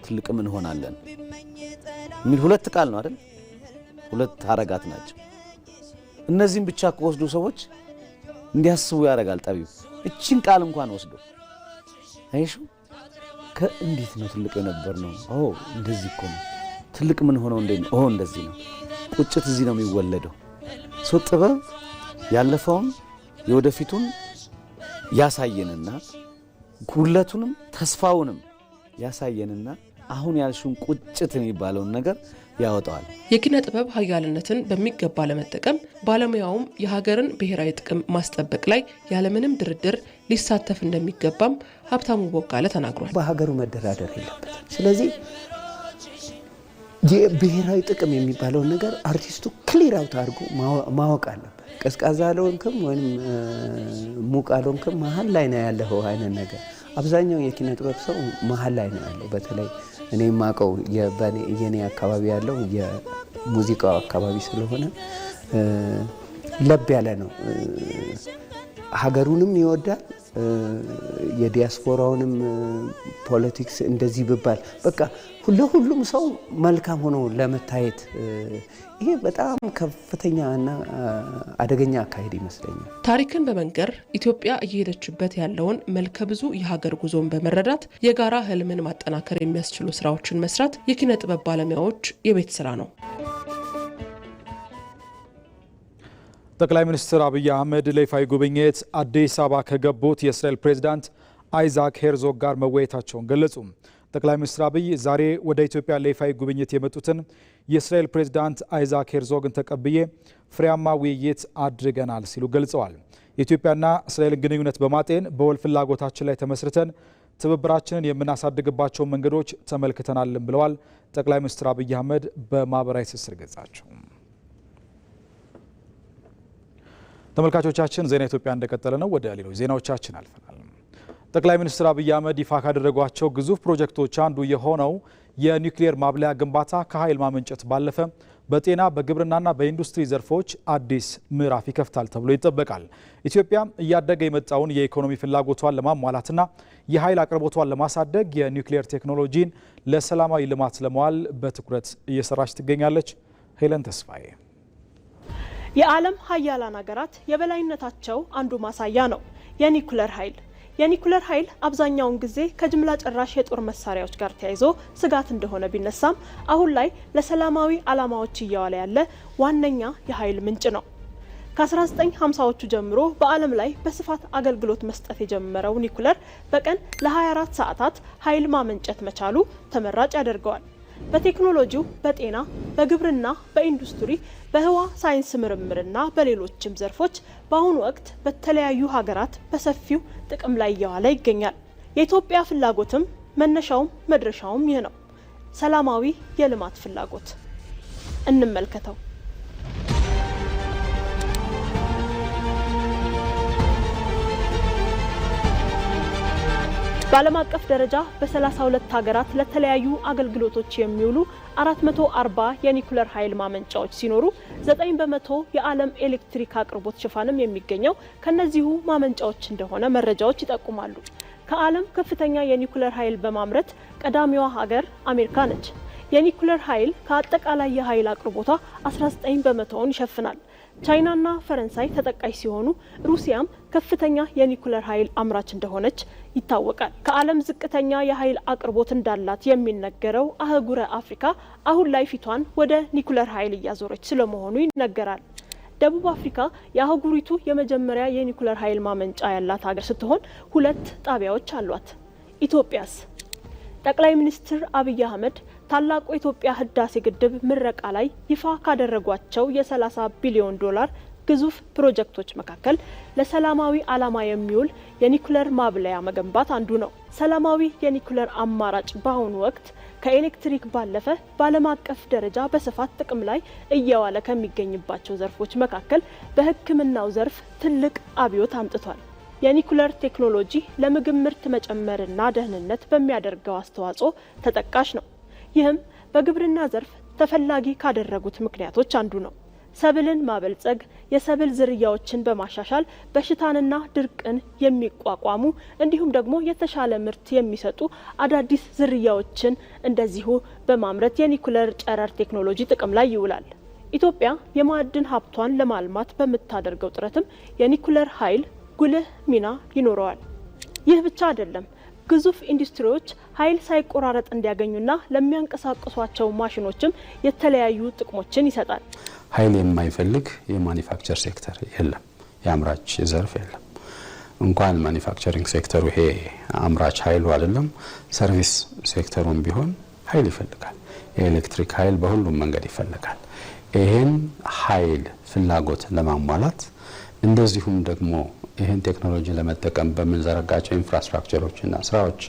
ትልቅም እንሆናለን የሚል ሁለት ቃል ነው አይደል? ሁለት ሐረጋት ናቸው። እነዚህም ብቻ ከወስዱ ሰዎች እንዲያስቡ ያደርጋል ጠቢብ። እቺን ቃል እንኳን ወስዶ አይሹ ከእንዴት ነው ትልቅ የነበር ነው? እንደዚህ እኮ ነው ትልቅ ምን ሆነው እንዴ ነው? እንደዚህ ነው። ቁጭት እዚህ ነው የሚወለደው። ሰው ጥበብ ያለፈውን የወደፊቱን ያሳየንና ጉለቱንም ተስፋውንም ያሳየንና አሁን ያልሽውን ቁጭት የሚባለውን ነገር ያወጣዋል። የኪነ ጥበብ ሀያልነትን በሚገባ ለመጠቀም ባለሙያውም የሀገርን ብሔራዊ ጥቅም ማስጠበቅ ላይ ያለምንም ድርድር ሊሳተፍ እንደሚገባም ሀብታሙ ቦጋለ ተናግሯል። በሀገሩ መደራደር የለበትም። ስለዚህ የብሔራዊ ጥቅም የሚባለውን ነገር አርቲስቱ ክሊር አውት አድርጎ ማወቅ አለበት። ቀዝቃዛ አልሆንክም ወይም ሙቅ አልሆንክም መሀል ላይ ነው ያለው አይነት ነገር። አብዛኛው የኪነ ጥበብ ሰው መሀል ላይ ነው ያለው። በተለይ እኔ የማውቀው የኔ አካባቢ ያለው የሙዚቃው አካባቢ ስለሆነ ለብ ያለ ነው። ሀገሩንም ይወዳል፣ የዲያስፖራውንም ፖለቲክስ እንደዚህ ብባል በቃ ለሁሉም ሰው መልካም ሆኖ ለመታየት ይሄ በጣም ከፍተኛና አደገኛ አካሄድ ይመስለኛል። ታሪክን በመንገር ኢትዮጵያ እየሄደችበት ያለውን መልከ ብዙ የሀገር ጉዞን በመረዳት የጋራ ህልምን ማጠናከር የሚያስችሉ ስራዎችን መስራት የኪነ ጥበብ ባለሙያዎች የቤት ስራ ነው። ጠቅላይ ሚኒስትር አብይ አህመድ ለይፋዊ ጉብኝት አዲስ አበባ ከገቡት የእስራኤል ፕሬዝዳንት አይዛክ ሄርዞግ ጋር መወያየታቸውን ገለጹ። ጠቅላይ ሚኒስትር አብይ ዛሬ ወደ ኢትዮጵያ ለይፋዊ ጉብኝት የመጡትን የእስራኤል ፕሬዝዳንት አይዛክ ሄርዞግን ተቀብዬ ፍሬያማ ውይይት አድርገናል ሲሉ ገልጸዋል። የኢትዮጵያና እስራኤልን ግንኙነት በማጤን በወል ፍላጎታችን ላይ ተመስርተን ትብብራችንን የምናሳድግባቸውን መንገዶች ተመልክተናልም ብለዋል ጠቅላይ ሚኒስትር አብይ አህመድ በማህበራዊ ትስስር ገጻቸው። ተመልካቾቻችን ዜና ኢትዮጵያ እንደቀጠለ ነው። ወደ ሌሎች ዜናዎቻችን አልፈናል። ጠቅላይ ሚኒስትር አብይ አህመድ ይፋ ካደረጓቸው ግዙፍ ፕሮጀክቶች አንዱ የሆነው የኒውክሌር ማብለያ ግንባታ ከኃይል ማመንጨት ባለፈ በጤና በግብርናና በኢንዱስትሪ ዘርፎች አዲስ ምዕራፍ ይከፍታል ተብሎ ይጠበቃል። ኢትዮጵያ እያደገ የመጣውን የኢኮኖሚ ፍላጎቷን ለማሟላትና የኃይል አቅርቦቷን ለማሳደግ የኒውክሌር ቴክኖሎጂን ለሰላማዊ ልማት ለማዋል በትኩረት እየሰራች ትገኛለች። ሄለን ተስፋዬ። የዓለም ሀያላን ሀገራት የበላይነታቸው አንዱ ማሳያ ነው የኒውክሌር ኃይል። የኒውክሌር ኃይል አብዛኛውን ጊዜ ከጅምላ ጨራሽ የጦር መሳሪያዎች ጋር ተያይዞ ስጋት እንደሆነ ቢነሳም አሁን ላይ ለሰላማዊ ዓላማዎች እየዋለ ያለ ዋነኛ የኃይል ምንጭ ነው። ከ1950ዎቹ ጀምሮ በዓለም ላይ በስፋት አገልግሎት መስጠት የጀመረው ኒውክሌር በቀን ለ24 ሰዓታት ኃይል ማመንጨት መቻሉ ተመራጭ ያደርገዋል። በቴክኖሎጂው፣ በጤና፣ በግብርና፣ በኢንዱስትሪ፣ በህዋ ሳይንስ ምርምርና በሌሎችም ዘርፎች በአሁኑ ወቅት በተለያዩ ሀገራት በሰፊው ጥቅም ላይ እየዋለ ይገኛል። የኢትዮጵያ ፍላጎትም መነሻውም መድረሻውም ይህ ነው፣ ሰላማዊ የልማት ፍላጎት። እንመልከተው። በዓለም አቀፍ ደረጃ በ32 ሀገራት ለተለያዩ አገልግሎቶች የሚውሉ 440 የኒውክሌር ኃይል ማመንጫዎች ሲኖሩ 9 በመቶ የዓለም ኤሌክትሪክ አቅርቦት ሽፋንም የሚገኘው ከነዚሁ ማመንጫዎች እንደሆነ መረጃዎች ይጠቁማሉ። ከዓለም ከፍተኛ የኒውክሌር ኃይል በማምረት ቀዳሚዋ ሀገር አሜሪካ ነች። የኒውክሌር ኃይል ከአጠቃላይ የኃይል አቅርቦቷ 19 በመቶውን ይሸፍናል። ቻይናና ፈረንሳይ ተጠቃሽ ሲሆኑ ሩሲያም ከፍተኛ የኒውክሌር ኃይል አምራች እንደሆነች ይታወቃል። ከዓለም ዝቅተኛ የኃይል አቅርቦት እንዳላት የሚነገረው አህጉረ አፍሪካ አሁን ላይ ፊቷን ወደ ኒውክሌር ኃይል እያዞረች ስለመሆኑ ይነገራል። ደቡብ አፍሪካ የአህጉሪቱ የመጀመሪያ የኒውክሌር ኃይል ማመንጫ ያላት ሀገር ስትሆን 2 ጣቢያዎች አሏት። ኢትዮጵያስ? ጠቅላይ ሚኒስትር አብይ አህመድ ታላቁ የኢትዮጵያ ህዳሴ ግድብ ምረቃ ላይ ይፋ ካደረጓቸው የ30 ቢሊዮን ዶላር ግዙፍ ፕሮጀክቶች መካከል ለሰላማዊ ዓላማ የሚውል የኒውክሌር ማብለያ መገንባት አንዱ ነው። ሰላማዊ የኒውክሌር አማራጭ በአሁኑ ወቅት ከኤሌክትሪክ ባለፈ በዓለም አቀፍ ደረጃ በስፋት ጥቅም ላይ እየዋለ ከሚገኝባቸው ዘርፎች መካከል በሕክምናው ዘርፍ ትልቅ አብዮት አምጥቷል። የኒውክሌር ቴክኖሎጂ ለምግብ ምርት መጨመርና ደህንነት በሚያደርገው አስተዋጽኦ ተጠቃሽ ነው። ይህም በግብርና ዘርፍ ተፈላጊ ካደረጉት ምክንያቶች አንዱ ነው። ሰብልን ማበልጸግ፣ የሰብል ዝርያዎችን በማሻሻል በሽታንና ድርቅን የሚቋቋሙ እንዲሁም ደግሞ የተሻለ ምርት የሚሰጡ አዳዲስ ዝርያዎችን እንደዚሁ በማምረት የኒውክሌር ጨረር ቴክኖሎጂ ጥቅም ላይ ይውላል። ኢትዮጵያ የማዕድን ሀብቷን ለማልማት በምታደርገው ጥረትም የኒውክሌር ኃይል ጉልህ ሚና ይኖረዋል። ይህ ብቻ አይደለም። ግዙፍ ኢንዱስትሪዎች ኃይል ሳይቆራረጥ እንዲያገኙና ለሚያንቀሳቅሷቸው ማሽኖችም የተለያዩ ጥቅሞችን ይሰጣል። ኃይል የማይፈልግ የማኒፋክቸር ሴክተር የለም፣ የአምራች ዘርፍ የለም። እንኳን ማኒፋክቸሪንግ ሴክተሩ ይሄ አምራች ኃይሉ አይደለም፣ ሰርቪስ ሴክተሩም ቢሆን ኃይል ይፈልጋል። የኤሌክትሪክ ኃይል በሁሉም መንገድ ይፈልጋል። ይሄን ኃይል ፍላጎት ለማሟላት እንደዚሁም ደግሞ ይህን ቴክኖሎጂ ለመጠቀም በምንዘረጋቸው ኢንፍራስትራክቸሮችና ስራዎች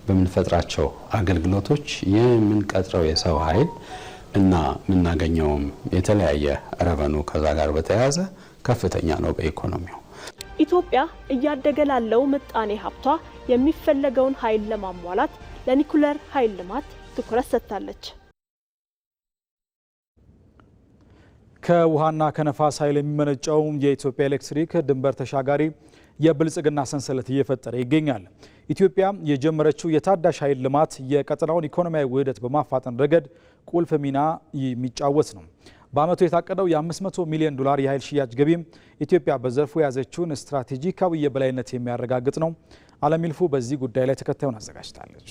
በምንፈጥራቸው አገልግሎቶች የምንቀጥረው የሰው ኃይል እና የምናገኘውም የተለያየ ረቨኑ ከዛ ጋር በተያያዘ ከፍተኛ ነው በኢኮኖሚው። ኢትዮጵያ እያደገ ላለው ምጣኔ ሀብቷ የሚፈለገውን ኃይል ለማሟላት ለኒውክሌር ኃይል ልማት ትኩረት ሰጥታለች። ከውሃና ከነፋስ ኃይል የሚመነጨው የኢትዮጵያ ኤሌክትሪክ ድንበር ተሻጋሪ የብልጽግና ሰንሰለት እየፈጠረ ይገኛል። ኢትዮጵያ የጀመረችው የታዳሽ ኃይል ልማት የቀጠናውን ኢኮኖሚያዊ ውህደት በማፋጠን ረገድ ቁልፍ ሚና የሚጫወት ነው። በዓመቱ የታቀደው የ500 ሚሊዮን ዶላር የኃይል ሽያጭ ገቢም ኢትዮጵያ በዘርፉ የያዘችውን ስትራቴጂካዊ የበላይነት የሚያረጋግጥ ነው። አለም ይልፉ በዚህ ጉዳይ ላይ ተከታዩን አዘጋጅታለች።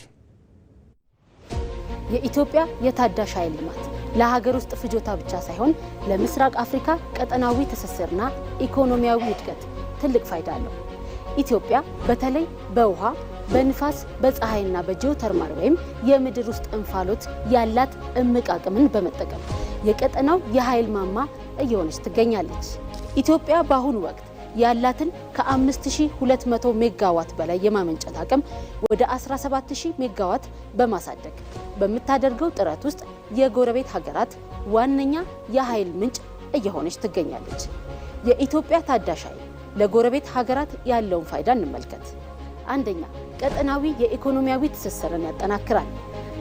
የኢትዮጵያ የታዳሽ ኃይል ልማት ለሀገር ውስጥ ፍጆታ ብቻ ሳይሆን ለምስራቅ አፍሪካ ቀጠናዊ ትስስርና ኢኮኖሚያዊ እድገት ትልቅ ፋይዳ አለው። ኢትዮጵያ በተለይ በውሃ፣ በንፋስ፣ በፀሐይና በጂኦተርማል ወይም የምድር ውስጥ እንፋሎት ያላት እምቅ አቅምን በመጠቀም የቀጠናው የኃይል ማማ እየሆነች ትገኛለች። ኢትዮጵያ በአሁኑ ወቅት ያላትን ከ5200 ሜጋዋት በላይ የማመንጨት አቅም ወደ 17000 ሜጋዋት በማሳደግ በምታደርገው ጥረት ውስጥ የጎረቤት ሀገራት ዋነኛ የኃይል ምንጭ እየሆነች ትገኛለች። የኢትዮጵያ ታዳሽ ኃይል ለጎረቤት ሀገራት ያለውን ፋይዳ እንመልከት። አንደኛ ቀጠናዊ የኢኮኖሚያዊ ትስስርን ያጠናክራል።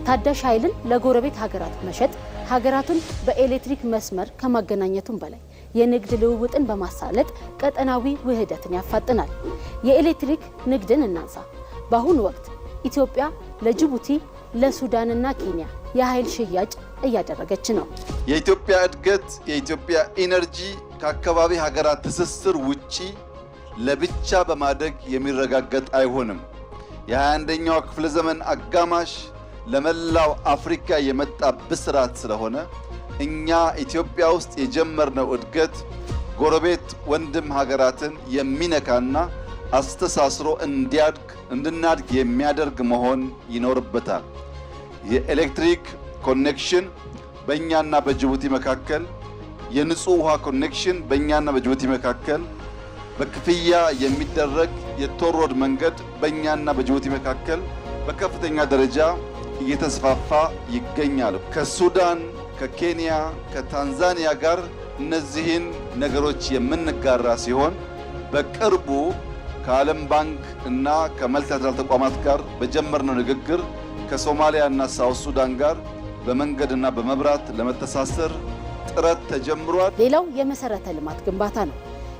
ታዳሽ ኃይልን ለጎረቤት ሀገራት መሸጥ ሀገራቱን በኤሌክትሪክ መስመር ከማገናኘቱም በላይ የንግድ ልውውጥን በማሳለጥ ቀጠናዊ ውህደትን ያፋጥናል። የኤሌክትሪክ ንግድን እናንሳ። በአሁኑ ወቅት ኢትዮጵያ ለጅቡቲ፣ ለሱዳንና ኬንያ የኃይል ሽያጭ እያደረገች ነው። የኢትዮጵያ እድገት የኢትዮጵያ ኢነርጂ ከአካባቢ ሀገራት ትስስር ውጪ ለብቻ በማደግ የሚረጋገጥ አይሆንም። የ21ኛው ክፍለ ዘመን አጋማሽ ለመላው አፍሪካ የመጣ ብስራት ስለሆነ እኛ ኢትዮጵያ ውስጥ የጀመርነው እድገት ጎረቤት ወንድም ሀገራትን የሚነካና አስተሳስሮ እንድናድግ የሚያደርግ መሆን ይኖርበታል። የኤሌክትሪክ ኮኔክሽን በእኛና በጅቡቲ መካከል፣ የንጹህ ውሃ ኮኔክሽን በእኛና በጅቡቲ መካከል፣ በክፍያ የሚደረግ የቶል ሮድ መንገድ በእኛና በጅቡቲ መካከል በከፍተኛ ደረጃ እየተስፋፋ ይገኛል። ከሱዳን፣ ከኬንያ፣ ከታንዛኒያ ጋር እነዚህን ነገሮች የምንጋራ ሲሆን በቅርቡ ከዓለም ባንክ እና ከመልቲላተራል ተቋማት ጋር በጀመርነው ንግግር ከሶማሊያ እና ሳውት ሱዳን ጋር በመንገድና በመብራት ለመተሳሰር ጥረት ተጀምሯል። ሌላው የመሰረተ ልማት ግንባታ ነው።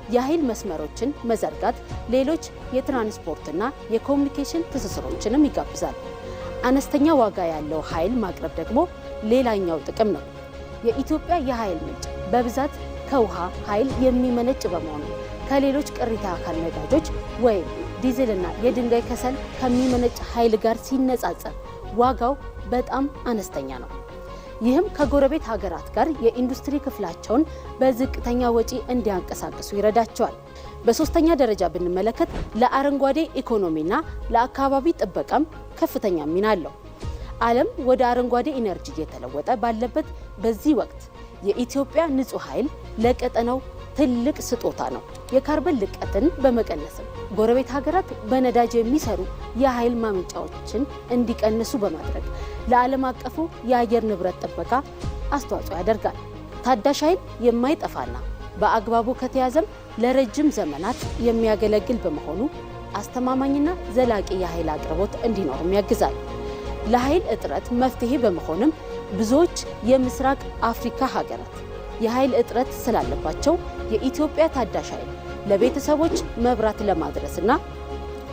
የኃይል መስመሮችን መዘርጋት ሌሎች የትራንስፖርትና የኮሙኒኬሽን ትስስሮችንም ይጋብዛል። አነስተኛ ዋጋ ያለው ኃይል ማቅረብ ደግሞ ሌላኛው ጥቅም ነው። የኢትዮጵያ የኃይል ምንጭ በብዛት ከውሃ ኃይል የሚመነጭ በመሆኑ ከሌሎች ቅሪተ አካል ነዳጆች ወይም ዲዝልና የድንጋይ ከሰል ከሚመነጭ ኃይል ጋር ሲነጻጸር ዋጋው በጣም አነስተኛ ነው። ይህም ከጎረቤት ሀገራት ጋር የኢንዱስትሪ ክፍላቸውን በዝቅተኛ ወጪ እንዲያንቀሳቅሱ ይረዳቸዋል። በሶስተኛ ደረጃ ብንመለከት ለአረንጓዴ ኢኮኖሚና ለአካባቢ ጥበቃም ከፍተኛ ሚና አለው። ዓለም ወደ አረንጓዴ ኢነርጂ እየተለወጠ ባለበት በዚህ ወቅት የኢትዮጵያ ንጹህ ኃይል ለቀጠናው ትልቅ ስጦታ ነው። የካርበን ልቀትን በመቀነስም ጎረቤት ሀገራት በነዳጅ የሚሰሩ የኃይል ማመንጫዎችን እንዲቀንሱ በማድረግ ለዓለም አቀፉ የአየር ንብረት ጥበቃ አስተዋጽኦ ያደርጋል። ታዳሽ ኃይል የማይጠፋና በአግባቡ ከተያዘም ለረጅም ዘመናት የሚያገለግል በመሆኑ አስተማማኝና ዘላቂ የኃይል አቅርቦት እንዲኖርም ያግዛል። ለኃይል እጥረት መፍትሄ በመሆንም ብዙዎች የምስራቅ አፍሪካ ሀገራት የኃይል እጥረት ስላለባቸው የኢትዮጵያ ታዳሽ ኃይል ለቤተሰቦች መብራት ለማድረስና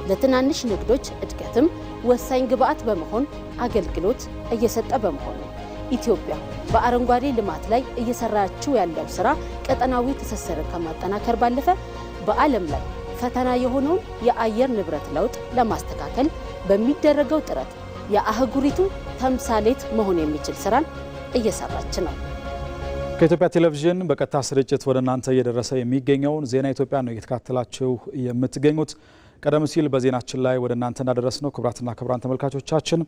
ለትናንሽ ንግዶች እድገትም ወሳኝ ግብዓት በመሆን አገልግሎት እየሰጠ በመሆኑ ኢትዮጵያ በአረንጓዴ ልማት ላይ እየሰራችው ያለው ስራ ቀጠናዊ ትስስርን ከማጠናከር ባለፈ በዓለም ላይ ፈተና የሆነውን የአየር ንብረት ለውጥ ለማስተካከል በሚደረገው ጥረት የአህጉሪቱ ተምሳሌት መሆን የሚችል ስራን እየሰራች ነው። ከኢትዮጵያ ቴሌቪዥን በቀጥታ ስርጭት ወደ እናንተ እየደረሰ የሚገኘውን ዜና ኢትዮጵያ ነው እየተከታተላችሁ የምትገኙት። ቀደም ሲል በዜናችን ላይ ወደ እናንተ እንዳደረስነው ክቡራትና ክቡራን ተመልካቾቻችን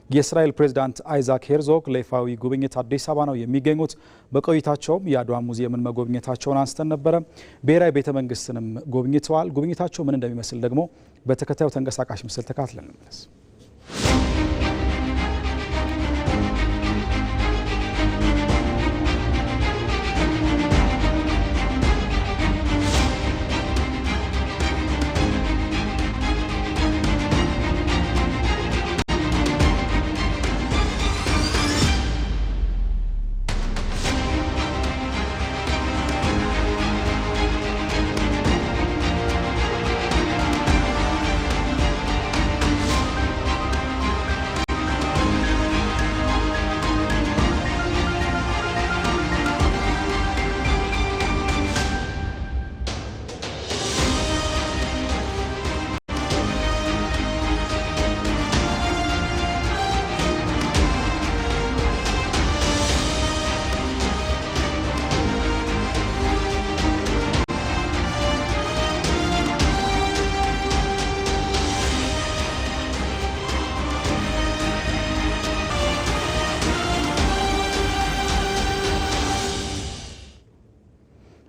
የእስራኤል ፕሬዝዳንት አይዛክ ሄርዞግ ለይፋዊ ጉብኝት አዲስ አበባ ነው የሚገኙት። በቆይታቸውም የአድዋ ሙዚየምን መጎብኘታቸውን አንስተን ነበረ። ብሔራዊ ቤተ መንግስትንም ጎብኝተዋል። ጉብኝታቸው ምን እንደሚመስል ደግሞ በተከታዩ ተንቀሳቃሽ ምስል ተካትለን እንመለስ።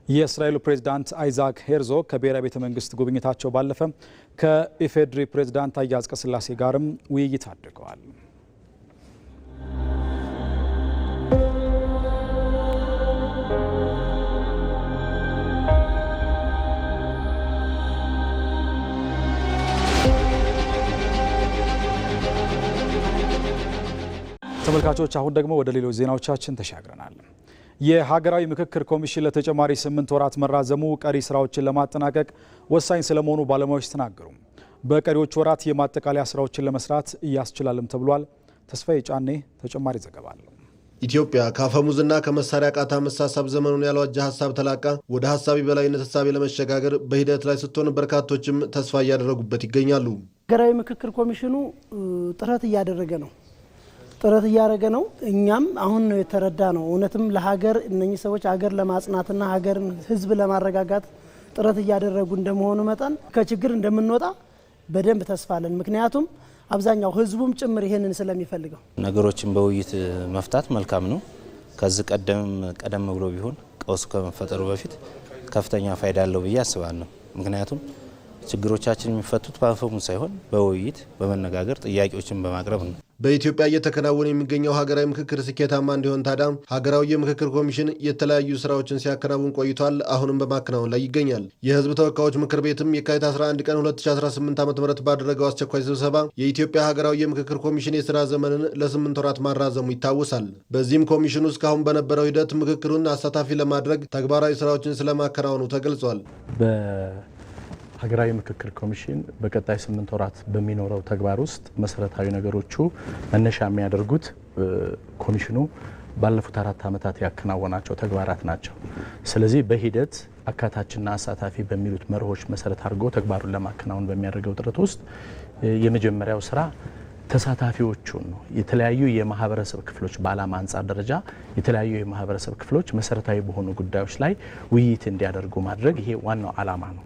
የእስራኤሉ ፕሬዝዳንት አይዛክ ሄርዞግ ከብሔራዊ ቤተ መንግስት ጉብኝታቸው ባለፈ ከኢፌዴሪ ፕሬዝዳንት ታዬ አጽቀሥላሴ ጋርም ውይይት አድርገዋል። ተመልካቾች አሁን ደግሞ ወደ ሌሎች ዜናዎቻችን ተሻግረናል። የሀገራዊ ምክክር ኮሚሽን ለተጨማሪ 8 ወራት መራዘሙ ቀሪ ስራዎችን ለማጠናቀቅ ወሳኝ ስለመሆኑ ባለሙያዎች ተናገሩ። በቀሪዎቹ ወራት የማጠቃለያ ስራዎችን ለመስራት እያስችላልም ተብሏል። ተስፋዬ ጫኔ ተጨማሪ ዘገባ አለው። ኢትዮጵያ ከአፈሙዝና ከመሳሪያ ቃታ መሳሳብ ዘመኑን ያልዋጀ ሀሳብ ተላቃ ወደ ሀሳብ በላይነት ሀሳብ ለመሸጋገር በሂደት ላይ ስትሆን በርካቶችም ተስፋ እያደረጉበት ይገኛሉ። ሀገራዊ ምክክር ኮሚሽኑ ጥረት እያደረገ ነው። እኛም አሁን ነው የተረዳ ነው። እውነትም ለሀገር እነኚህ ሰዎች ሀገር ለማጽናትና ሀገርን ህዝብ ለማረጋጋት ጥረት እያደረጉ እንደመሆኑ መጠን ከችግር እንደምንወጣ በደንብ ተስፋ አለን። ምክንያቱም አብዛኛው ህዝቡም ጭምር ይሄንን ስለሚፈልገው ነገሮችን በውይይት መፍታት መልካም ነው። ከዚህ ቀደም ብሎ ቢሆን ቀውስ ከመፈጠሩ በፊት ከፍተኛ ፋይዳ አለው ብዬ አስባለሁ። ምክንያቱም ችግሮቻችን የሚፈቱት በአፈሙዝ ሳይሆን በውይይት በመነጋገር ጥያቄዎችን በማቅረብ ነው። በኢትዮጵያ እየተከናወነ የሚገኘው ሀገራዊ ምክክር ስኬታማ እንዲሆን ታዲያ ሀገራዊ የምክክር ኮሚሽን የተለያዩ ስራዎችን ሲያከናውን ቆይቷል። አሁንም በማከናወን ላይ ይገኛል። የህዝብ ተወካዮች ምክር ቤትም የካቲት 11 ቀን 2018 ዓ.ም ባደረገው አስቸኳይ ስብሰባ የኢትዮጵያ ሀገራዊ የምክክር ኮሚሽን የስራ ዘመንን ለ8 ወራት ማራዘሙ ይታወሳል። በዚህም ኮሚሽኑ እስካሁን በነበረው ሂደት ምክክሩን አሳታፊ ለማድረግ ተግባራዊ ስራዎችን ስለማከናወኑ ተገልጿል። ሀገራዊ ምክክር ኮሚሽን በቀጣይ 8 ወራት በሚኖረው ተግባር ውስጥ መሰረታዊ ነገሮቹ መነሻ የሚያደርጉት ኮሚሽኑ ባለፉት 4 ዓመታት ያከናወናቸው ተግባራት ናቸው። ስለዚህ በሂደት አካታችና አሳታፊ በሚሉት መርሆች መሰረት አድርጎ ተግባሩን ለማከናወን በሚያደርገው ጥረት ውስጥ የመጀመሪያው ስራ ተሳታፊዎቹን ነው። የተለያዩ የማህበረሰብ ክፍሎች በዓላማ አንጻር ደረጃ የተለያዩ የማህበረሰብ ክፍሎች መሰረታዊ በሆኑ ጉዳዮች ላይ ውይይት እንዲያደርጉ ማድረግ ይሄ ዋናው ዓላማ ነው።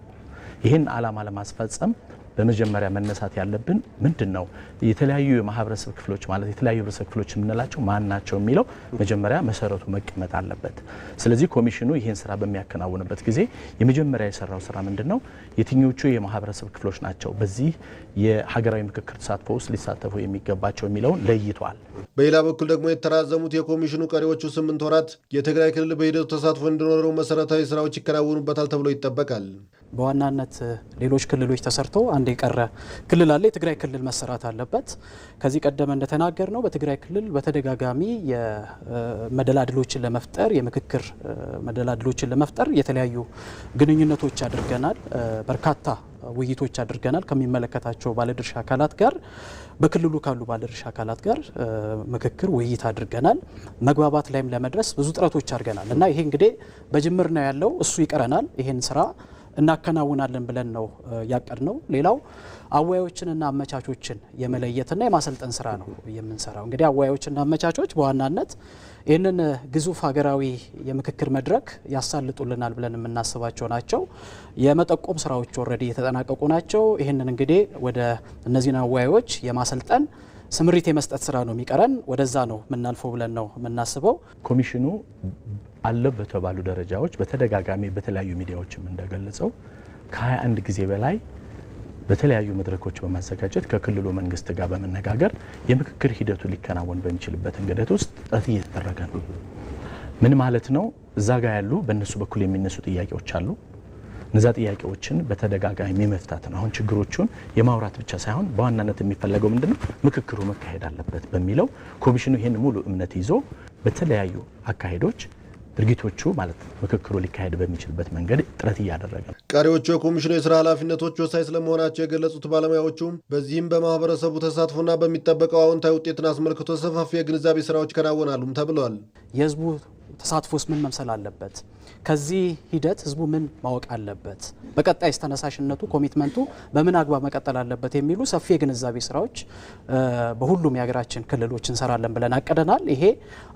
ይህን ዓላማ ለማስፈጸም በመጀመሪያ መነሳት ያለብን ምንድነው? የተለያዩ የማህበረሰብ ክፍሎች ማለት የተለያዩ ህብረተሰብ ክፍሎች የምንላቸው ማን ናቸው የሚለው መጀመሪያ መሰረቱ መቀመጥ አለበት። ስለዚህ ኮሚሽኑ ይህን ስራ በሚያከናውንበት ጊዜ የመጀመሪያ የሰራው ስራ ምንድነው? የትኞቹ የማህበረሰብ ክፍሎች ናቸው በዚህ የሀገራዊ ምክክር ተሳትፎ ውስጥ ሊሳተፉ የሚገባቸው የሚለውን ለይቷል። በሌላ በኩል ደግሞ የተራዘሙት የኮሚሽኑ ቀሪዎቹ 8 ወራት የትግራይ ክልል በሂደቱ ተሳትፎ እንዲኖረው መሰረታዊ ስራዎች ይከናወኑበታል ተብሎ ይጠበቃል። በዋናነት ሌሎች ክልሎች ተሰርተው አንድ የቀረ ክልል አለ። የትግራይ ክልል መሰራት አለበት። ከዚህ ቀደም እንደተናገር ነው በትግራይ ክልል በተደጋጋሚ የመደላድሎችን ለመፍጠር የምክክር መደላድሎችን ለመፍጠር የተለያዩ ግንኙነቶች አድርገናል። በርካታ ውይይቶች አድርገናል ከሚመለከታቸው ባለድርሻ አካላት ጋር በክልሉ ካሉ ባለድርሻ አካላት ጋር ምክክር ውይይት አድርገናል። መግባባት ላይም ለመድረስ ብዙ ጥረቶች አድርገናል እና ይሄ እንግዲህ በጅምር ነው ያለው። እሱ ይቀረናል። ይሄን ስራ እናከናውናለን ብለን ነው ያቀድነው። ሌላው አወያዮችንና አመቻቾችን የመለየትና የማሰልጠን ስራ ነው የምንሰራው። እንግዲህ አወያዮችና አመቻቾች በዋናነት ይህንን ግዙፍ ሀገራዊ የምክክር መድረክ ያሳልጡልናል ብለን የምናስባቸው ናቸው። የመጠቆም ስራዎች ኦልሬዲ የተጠናቀቁ ናቸው። ይህንን እንግዲህ ወደ እነዚህን አወያዮች የማሰልጠን ስምሪት የመስጠት ስራ ነው የሚቀረን። ወደዛ ነው የምናልፈው ብለን ነው የምናስበው። ኮሚሽኑ አለ በተባሉ ደረጃዎች በተደጋጋሚ በተለያዩ ሚዲያዎችም እንደገለጸው ከ21 ጊዜ በላይ በተለያዩ መድረኮች በማዘጋጀት ከክልሉ መንግስት ጋር በመነጋገር የምክክር ሂደቱ ሊከናወን በሚችልበት እንግዲህ ውስጥ ጥረት እየተደረገ ነው። ምን ማለት ነው? እዛ ጋር ያሉ በእነሱ በኩል የሚነሱ ጥያቄዎች አሉ። እነዛ ጥያቄዎችን በተደጋጋሚ መፍታት ነው። አሁን ችግሮቹን የማውራት ብቻ ሳይሆን በዋናነት የሚፈለገው ምንድነው? ምክክሩ መካሄድ አለበት በሚለው ኮሚሽኑ ይህን ሙሉ እምነት ይዞ በተለያዩ አካሄዶች ድርጊቶቹ ማለት ምክክሩ ሊካሄድ በሚችልበት መንገድ ጥረት እያደረገ ነው። ቀሪዎቹ የኮሚሽኑ የስራ ኃላፊነቶች ወሳኝ ስለመሆናቸው የገለጹት ባለሙያዎቹ በዚህም በማህበረሰቡ ተሳትፎና በሚጠበቀው አዎንታዊ ውጤትን አስመልክቶ ሰፋፊ የግንዛቤ ስራዎች ይከናወናሉም ተብለዋል። የህዝቡ ተሳትፎስ ምን መምሰል አለበት? ከዚህ ሂደት ህዝቡ ምን ማወቅ አለበት? በቀጣይስ ተነሳሽነቱ ኮሚትመንቱ በምን አግባብ መቀጠል አለበት የሚሉ ሰፊ የግንዛቤ ስራዎች በሁሉም የሀገራችን ክልሎች እንሰራለን ብለን አቅደናል። ይሄ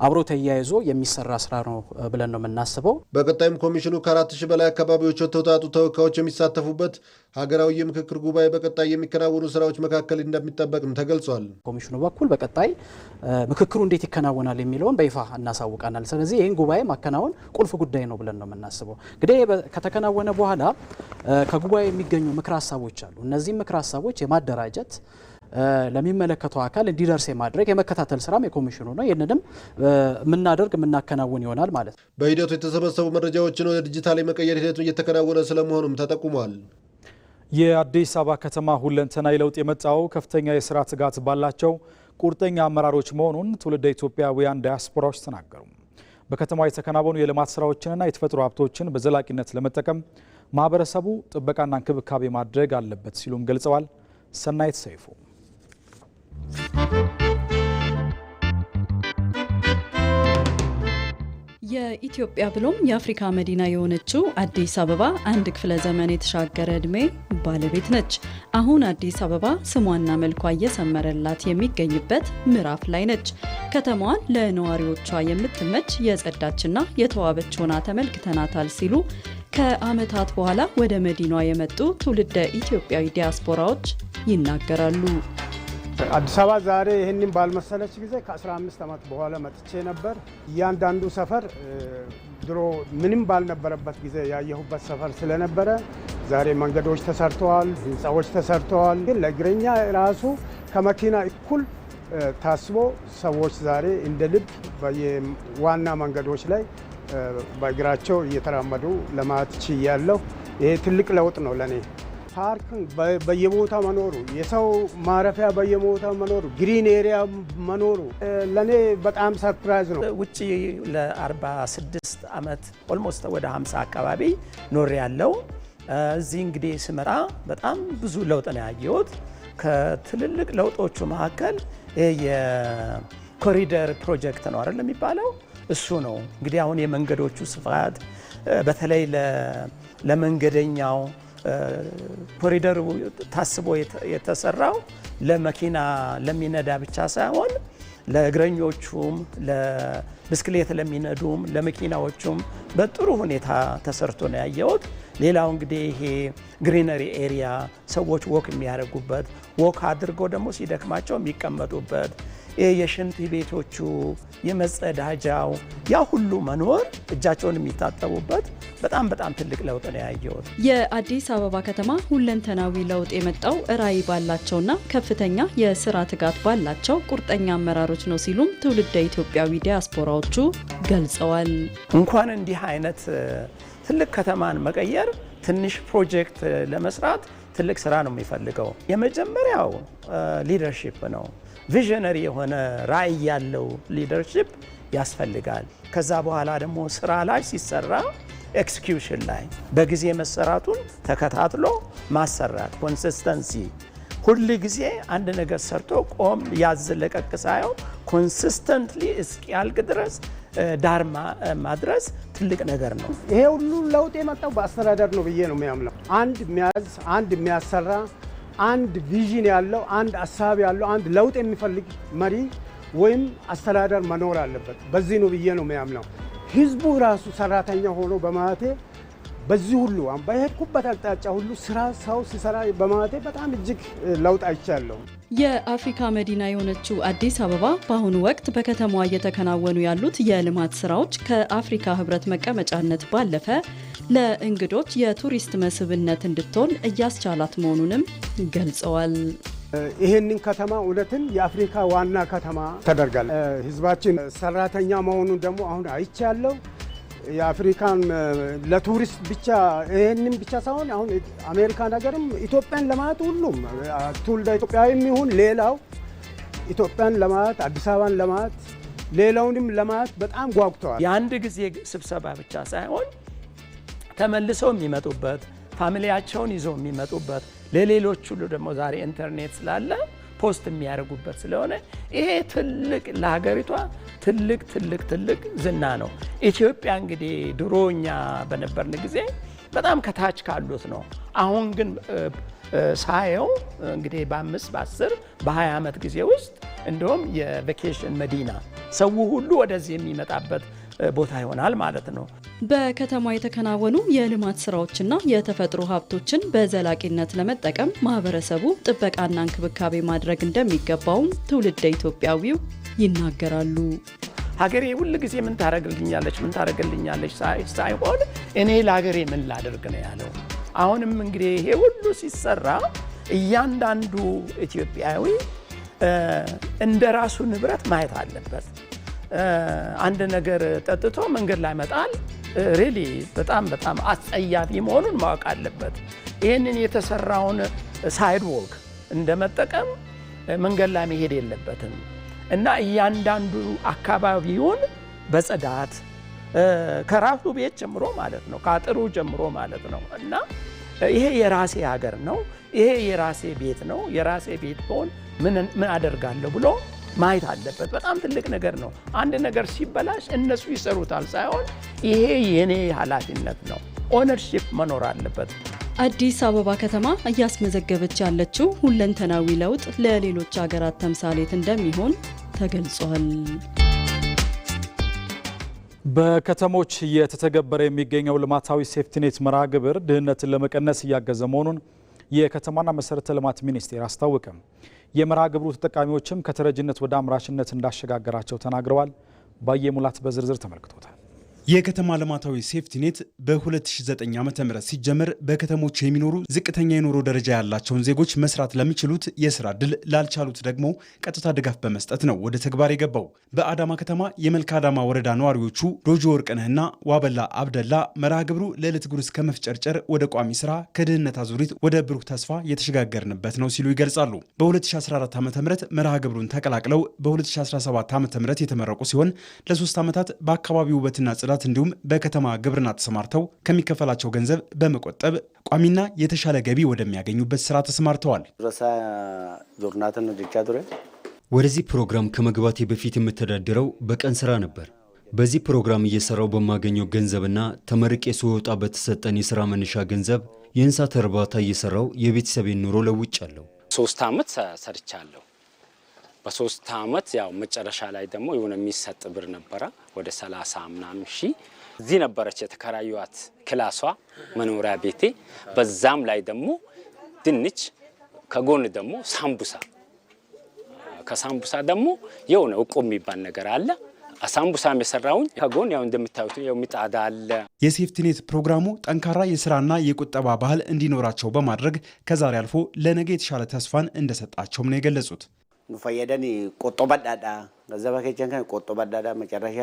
አብሮ ተያይዞ የሚሰራ ስራ ነው ብለን ነው የምናስበው። በቀጣይም ኮሚሽኑ ከ4000 በላይ አካባቢዎች የተውጣጡ ተወካዮች የሚሳተፉበት ሀገራዊ የምክክር ጉባኤ በቀጣይ የሚከናወኑ ስራዎች መካከል እንደሚጠበቅም ተገልጿል። ኮሚሽኑ በኩል በቀጣይ ምክክሩ እንዴት ይከናወናል የሚለውን በይፋ እናሳውቃናል። ስለዚህ ይህን ጉባኤ ማከናወን ቁልፍ ጉዳይ ነው ብለን ነው የምናስበው። እንግዲህ ከተከናወነ በኋላ ከጉባኤ የሚገኙ ምክር ሀሳቦች አሉ። እነዚህ ምክር ሀሳቦች የማደራጀት ለሚመለከተው አካል እንዲደርስ የማድረግ የመከታተል ስራም የኮሚሽኑ ነው። ይህንንም የምናከናውን ይሆናል ማለት ነው። በሂደቱ የተሰበሰቡ መረጃዎችን ወደ ዲጂታል የመቀየር ሂደቱ እየተከናወነ ስለመሆኑም ተጠቁሟል። የአዲስ አበባ ከተማ ሁለንተናዊ ለውጥ የመጣው ከፍተኛ የስራ ትጋት ባላቸው ቁርጠኛ አመራሮች መሆኑን ትውልደ ኢትዮጵያውያን ዲያስፖራዎች ተናገሩ። በከተማዋ የተከናወኑ የልማት ስራዎችንና የተፈጥሮ ሀብቶችን በዘላቂነት ለመጠቀም ማህበረሰቡ ጥበቃና እንክብካቤ ማድረግ አለበት ሲሉም ገልጸዋል። ሰናይት ሰይፉ የኢትዮጵያ ብሎም የአፍሪካ መዲና የሆነችው አዲስ አበባ አንድ ክፍለ ዘመን የተሻገረ ዕድሜ ባለቤት ነች። አሁን አዲስ አበባ ስሟና መልኳ እየሰመረላት የሚገኝበት ምዕራፍ ላይ ነች። ከተማዋን ለነዋሪዎቿ የምትመች የጸዳችና የተዋበች ሆና ተመልክተናታል ሲሉ ከዓመታት በኋላ ወደ መዲናዋ የመጡ ትውልደ ኢትዮጵያዊ ዲያስፖራዎች ይናገራሉ። አዲስ አበባ ዛሬ ይህንን ባልመሰለች ጊዜ ከ15 ዓመት በኋላ መጥቼ ነበር። እያንዳንዱ ሰፈር ድሮ ምንም ባልነበረበት ጊዜ ያየሁበት ሰፈር ስለነበረ ዛሬ መንገዶች ተሰርተዋል፣ ህንፃዎች ተሰርተዋል። ግን ለእግረኛ ራሱ ከመኪና እኩል ታስቦ ሰዎች ዛሬ እንደ ልብ በየዋና መንገዶች ላይ በእግራቸው እየተራመዱ ለማየት ችያለሁ። ይሄ ትልቅ ለውጥ ነው ለኔ። ፓርክ በየቦታ መኖሩ፣ የሰው ማረፊያ በየቦታ መኖሩ፣ ግሪን ኤሪያ መኖሩ ለኔ በጣም ሰርፕራይዝ ነው። ውጪ ለ46 ዓመት ኦልሞስት ወደ 50 አካባቢ ኖር ያለው እዚህ እንግዲህ ስመጣ በጣም ብዙ ለውጥ ነው ያየሁት። ከትልልቅ ለውጦቹ መካከል የኮሪደር ፕሮጀክት ነው አይደል የሚባለው፣ እሱ ነው እንግዲህ አሁን የመንገዶቹ ስፋት በተለይ ለመንገደኛው ኮሪደሩ ታስቦ የተሰራው ለመኪና ለሚነዳ ብቻ ሳይሆን ለእግረኞቹም፣ ለብስክሌት ለሚነዱም፣ ለመኪናዎቹም በጥሩ ሁኔታ ተሰርቶ ነው ያየሁት። ሌላው እንግዲህ ይሄ ግሪነሪ ኤሪያ ሰዎች ወክ የሚያደርጉበት፣ ወክ አድርገው ደግሞ ሲደክማቸው የሚቀመጡበት፣ የሽንት ቤቶቹ፣ የመጸዳጃው ያ ሁሉ መኖር፣ እጃቸውን የሚታጠቡበት በጣም ትልቅ ለውጥ ነው ያየሁት። የአዲስ አበባ ከተማ ሁለንተናዊ ለውጥ የመጣው ራዕይ ባላቸውና ከፍተኛ የስራ ትጋት ባላቸው ቁርጠኛ አመራሮች ነው ሲሉም ትውልደ ኢትዮጵያዊ ዲያስፖራዎቹ ገልጸዋል። እንኳን እንዲህ አይነት ትልቅ ከተማን መቀየር ትንሽ ፕሮጀክት ለመስራት ትልቅ ስራ ነው የሚፈልገው። የመጀመሪያው ሊደርሺፕ ነው። ቪዥነሪ የሆነ ራዕይ ያለው ሊደርሺፕ ያስፈልጋል። ከዛ በኋላ ደግሞ ስራ ላይ ሲሰራ ኤክስኪዩሽን ላይ በጊዜ መሰራቱን ተከታትሎ ማሰራት፣ ኮንሲስተንሲ፣ ሁል ጊዜ አንድ ነገር ሰርቶ ቆም ያዝ ለቀቅ ሳይሆን ኮንሲስተንትሊ እስኪያልቅ ድረስ ዳር ማድረስ ትልቅ ነገር ነው። ይሄ ሁሉ ለውጥ የመጣው በአስተዳደር ነው ብዬ ነው የሚያምነው። አንድ የሚያዝ፣ አንድ የሚያሰራ፣ አንድ ቪዥን ያለው፣ አንድ ሀሳብ ያለው፣ አንድ ለውጥ የሚፈልግ መሪ ወይም አስተዳደር መኖር አለበት። በዚህ ነው ብዬ ነው የሚያምነው። ህዝቡ ራሱ ሰራተኛ ሆኖ በማለቴ በዚህ ሁሉ በሄድኩበት አቅጣጫ ሁሉ ስራ ሰው ሲሰራ በማለቴ በጣም እጅግ ለውጥ አይቻለሁ። የአፍሪካ መዲና የሆነችው አዲስ አበባ በአሁኑ ወቅት በከተማዋ እየተከናወኑ ያሉት የልማት ስራዎች ከአፍሪካ ህብረት መቀመጫነት ባለፈ ለእንግዶች የቱሪስት መስህብነት እንድትሆን እያስቻላት መሆኑንም ገልጸዋል። ይህንን ከተማ እውነትን የአፍሪካ ዋና ከተማ ተደርጋል። ህዝባችን ሰራተኛ መሆኑን ደግሞ አሁን አይቻለሁ። የአፍሪካን ለቱሪስት ብቻ ይህንን ብቻ ሳይሆን አሁን አሜሪካ ነገርም ኢትዮጵያን ለማየት ሁሉም ትውልደ ኢትዮጵያዊም ይሁን ሌላው ኢትዮጵያን ለማየት አዲስ አበባን ለማየት ሌላውንም ለማየት በጣም ጓጉተዋል። የአንድ ጊዜ ስብሰባ ብቻ ሳይሆን ተመልሰው የሚመጡበት ፋሚሊያቸውን ይዘው የሚመጡበት ለሌሎች ሁሉ ደግሞ ዛሬ ኢንተርኔት ስላለ ፖስት የሚያደርጉበት ስለሆነ ይሄ ትልቅ ለሀገሪቷ ትልቅ ዝና ነው። ኢትዮጵያ እንግዲህ ድሮኛ በነበርን ጊዜ በጣም ከታች ካሉት ነው። አሁን ግን ሳየው እንግዲህ በ5 በ10 በ20 ዓመት ጊዜ ውስጥ እንደውም የቬኬሽን መዲና ሰው ሁሉ ወደዚህ የሚመጣበት ቦታ ይሆናል ማለት ነው። በከተማ የተከናወኑ የልማት ስራዎችና የተፈጥሮ ሀብቶችን በዘላቂነት ለመጠቀም ማህበረሰቡ ጥበቃና እንክብካቤ ማድረግ እንደሚገባውም ትውልደ ኢትዮጵያዊው ይናገራሉ። ሀገሬ ሁል ጊዜ ምን ታረግልኛለች ሳይሆን እኔ ለሀገሬ ምን ላደርግ ነው ያለው። አሁንም እንግዲህ ይሄ ሁሉ ሲሰራ እያንዳንዱ ኢትዮጵያዊ እንደ ራሱ ንብረት ማየት አለበት። አንድ ነገር ጠጥቶ መንገድ ላይ መጣል ሪሊ በጣም አስጸያፊ መሆኑን ማወቅ አለበት። ይህንን የተሰራውን ሳይድዎክ እንደመጠቀም መንገድ ላይ መሄድ የለበትም እና እያንዳንዱ አካባቢውን በጽዳት ከራሱ ቤት ጀምሮ ማለት ነው፣ ከአጥሩ ጀምሮ ማለት ነው እና ይሄ የራሴ ሀገር ነው፣ ይሄ የራሴ ቤት ነው፣ የራሴ ቤት ቢሆን ምን አደርጋለሁ ብሎ ማየት አለበት። በጣም ትልቅ ነገር ነው። አንድ ነገር ሲበላሽ እነሱ ይሰሩታል ሳይሆን ይሄ የኔ ኃላፊነት ነው። ኦነርሺፕ መኖር አለበት። አዲስ አበባ ከተማ እያስመዘገበች ያለችው ሁለንተናዊ ለውጥ ለሌሎች ሀገራት ተምሳሌት እንደሚሆን ተገልጿል። በከተሞች እየተተገበረ የሚገኘው ልማታዊ ሴፍቲኔት መርሃ ግብር ድህነትን ለመቀነስ እያገዘ መሆኑን የከተማና መሰረተ ልማት ሚኒስቴር አስታወቀ። የመርሃ ግብሩ ተጠቃሚዎችም ከተረጅነት ወደ አምራችነት እንዳሸጋገራቸው ተናግረዋል። ባየሙላት በዝርዝር ተመልክቶታል። የከተማ ልማታዊ ሴፍቲኔት በ2009 ዓ.ም ሲጀመር በከተሞች የሚኖሩ ዝቅተኛ የኑሮ ደረጃ ያላቸውን ዜጎች መስራት ለሚችሉት የስራ ዕድል ላልቻሉት ደግሞ ቀጥታ ድጋፍ በመስጠት ነው ወደ ተግባር የገባው። በአዳማ ከተማ የመልካ አዳማ ወረዳ ነዋሪዎቹ ዶጆ ወርቅነህና ዋበላ አብደላ መርሃ ግብሩ ለዕለት ጉርስ ከመፍጨርጨር ወደ ቋሚ ስራ ከድህነት አዙሪት ወደ ብሩህ ተስፋ የተሸጋገርንበት ነው ሲሉ ይገልጻሉ። በ2014 ዓ.ም መርሃ ግብሩን ተቀላቅለው በ2017 ዓ.ም የተመረቁ ሲሆን ለ3 ዓመታት በአካባቢው ውበትና ጽዳት እንዲሁም በከተማ ግብርና ተሰማርተው ከሚከፈላቸው ገንዘብ በመቆጠብ ቋሚና የተሻለ ገቢ ወደሚያገኙበት ስራ ተሰማርተዋል። ወደዚህ ፕሮግራም ከመግባቴ በፊት የምተዳደረው በቀን ስራ ነበር። በዚህ ፕሮግራም እየሰራው በማገኘው ገንዘብና ተመርቄ ስወጣ በተሰጠን የስራ መነሻ ገንዘብ የእንስሳት እርባታ እየሰራው የቤተሰቤን ኑሮ ለውጫለሁ። 3 ዓመት ሰርቻለሁ። በ3 ዓመት ያው መጨረሻ ላይ ደግሞ የሆነ የሚሰጥ ብር ነበረ ወደ 30 ምናምን ሺህ። እዚህ ነበረች የተከራዩት ክላሷ መኖሪያ ቤቴ። በዛም ላይ ደግሞ ድንች፣ ከጎን ደግሞ ሳምቡሳ፣ ከሳምቡሳ ደግሞ የሆነ እቁብ የሚባል ነገር አለ። ሳምቡሳም የሰራውን ከጎን ያው እንደምታዩት ያው ምጣድ አለ። የሴፍቲኔት ፕሮግራሙ ጠንካራ የስራና የቁጠባ ባህል እንዲኖራቸው በማድረግ ከዛሬ አልፎ ለነገ የተሻለ ተስፋን እንደሰጣቸውም ነው የገለጹት። ፈየደን ቆጦባዳዳ ገንዘብ ከጨንከ ቆጦባዳዳ መጨረሻ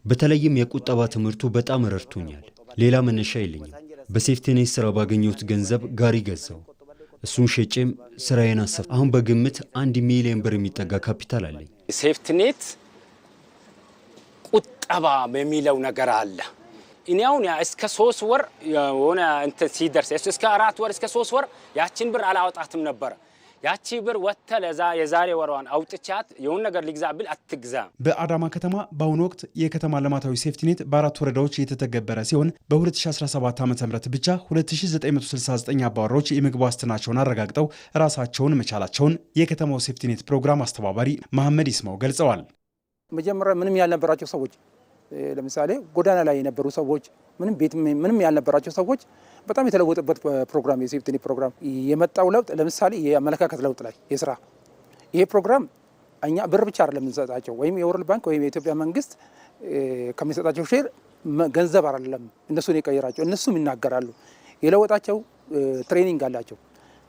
በተለይም የቁጠባ ትምህርቱ በጣም ረድቶኛል። ሌላ መነሻ የለኝም። በሴፍቲኔት ስራ ባገኘሁት ገንዘብ ጋሪ ገዛው። እሱን ሸጬም ስራዬን አሰፍ። አሁን በግምት 1 ሚሊዮን ብር የሚጠጋ ካፒታል አለኝ። ሴፍቲኔት ቁጠባ በሚለው ነገር አለ። እኔ አሁን እስከ 3 ወር የሆነ እንትን ሲደርስ እስከ 4 ወር እስከ 3 ወር ያችን ብር አላወጣትም ነበር። ያቺ ብር ወተለ የዛሬ ወሯን አውጥቻት የሆነ ነገር ልግዛ ብል አትግዛ። በአዳማ ከተማ በአሁኑ ወቅት የከተማ ልማታዊ ሴፍቲኔት በ4 ወረዳዎች የተተገበረ ሲሆን በ2017 ዓ.ም ብቻ 2969 አባወራዎች የምግብ ዋስትናቸውን አረጋግጠው ራሳቸውን መቻላቸውን የከተማው ሴፍቲኔት ፕሮግራም አስተባባሪ መሐመድ ይስማው ገልጸዋል። መጀመሪያ ምንም ያልነበራቸው ሰዎች ለምሳሌ ጎዳና ላይ የነበሩ ሰዎች ምንም ያልነበራቸው ሰዎች በጣም የተለወጠበት ፕሮግራም የሴፍቲኔት ፕሮግራም የመጣው ለውጥ ለምሳሌ የአመለካከት ለውጥ ላይ የስራ ይሄ ፕሮግራም እኛ ብር ብቻ አይደለም የምንሰጣቸው ወይም የወርልድ ባንክ ወይም የኢትዮጵያ መንግስት ከሚሰጣቸው ሼር ገንዘብ አይደለም እነሱን የቀየራቸው። እነሱም ይናገራሉ። የለወጣቸው ትሬኒንግ አላቸው።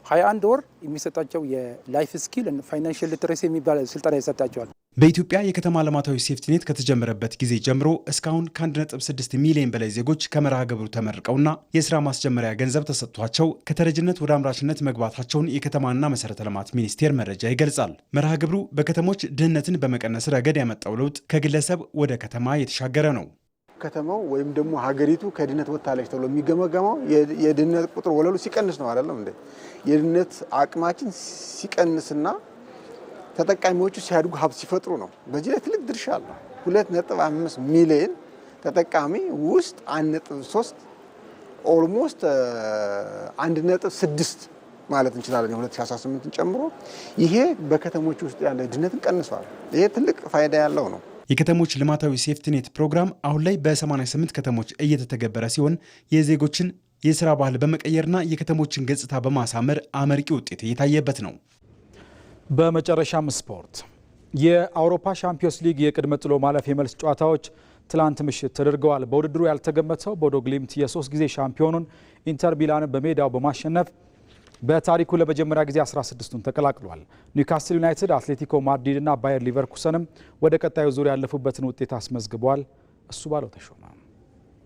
21 ወር የሚሰጣቸው የላይፍ ስኪል እና ፋይናንሻል ሊትሬሲ የሚባል ስልጠና ይሰጣቸዋል። በኢትዮጵያ የከተማ ልማታዊ ሴፍቲኔት ከተጀመረበት ጊዜ ጀምሮ እስካሁን ከ1.6 ሚሊዮን በላይ ዜጎች ከመርሃ ግብሩ ተመርቀውና የስራ ማስጀመሪያ ገንዘብ ተሰጥቷቸው ከተረጅነት ወደ አምራችነት መግባታቸውን የከተማና መሰረተ ልማት ሚኒስቴር መረጃ ይገልጻል። መርሃ ግብሩ በከተሞች ድህነትን በመቀነስ ረገድ ያመጣው ለውጥ ከግለሰብ ወደ ከተማ የተሻገረ ነው። ከተማው ወይም ደግሞ ሀገሪቱ ከድህነት ወጥታለች ተብሎ የሚገመገመው የድህነት ቁጥር ወለሉ ሲቀንስ ነው አይደለም እንዴ? የድህነት አቅማችን ሲቀንስና ተጠቃሚዎቹ ሲያድጉ ሀብት ሲፈጥሩ ነው። በዚህ ላይ ትልቅ ድርሻ አለው። 2.5 ሚሊዮን ተጠቃሚ ውስጥ 1.3 ኦልሞስት 1.6 ማለት እንችላለን የ2018ን ጨምሮ ይሄ በከተሞች ውስጥ ያለ ድህነትን ቀንሷል። ይሄ ትልቅ ፋይዳ ያለው ነው። የከተሞች ልማታዊ ሴፍቲኔት ፕሮግራም አሁን ላይ በ88 ከተሞች እየተተገበረ ሲሆን የዜጎችን የስራ ባህል በመቀየርና የከተሞችን ገጽታ በማሳመር አመርቂ ውጤት እየታየበት ነው። በመጨረሻም ስፖርት። የአውሮፓ ሻምፒዮንስ ሊግ የቅድመ ጥሎ ማለፍ የመልስ ጨዋታዎች ትላንት ምሽት ተደርገዋል። በውድድሩ ያልተገመተው ቦዶ ግሊምት የ3 ጊዜ ሻምፒዮኑን ኢንተር ሚላንን በሜዳው በማሸነፍ በታሪኩ ለመጀመሪያ ጊዜ 16ቱን ተቀላቅሏል። ኒውካስትል ዩናይትድ፣ አትሌቲኮ ማድሪድ እና ባየር ሊቨርኩሰንም ወደ ቀጣዩ ዙር ያለፉበትን ውጤት አስመዝግቧል። እሱ ባለው ተሾመ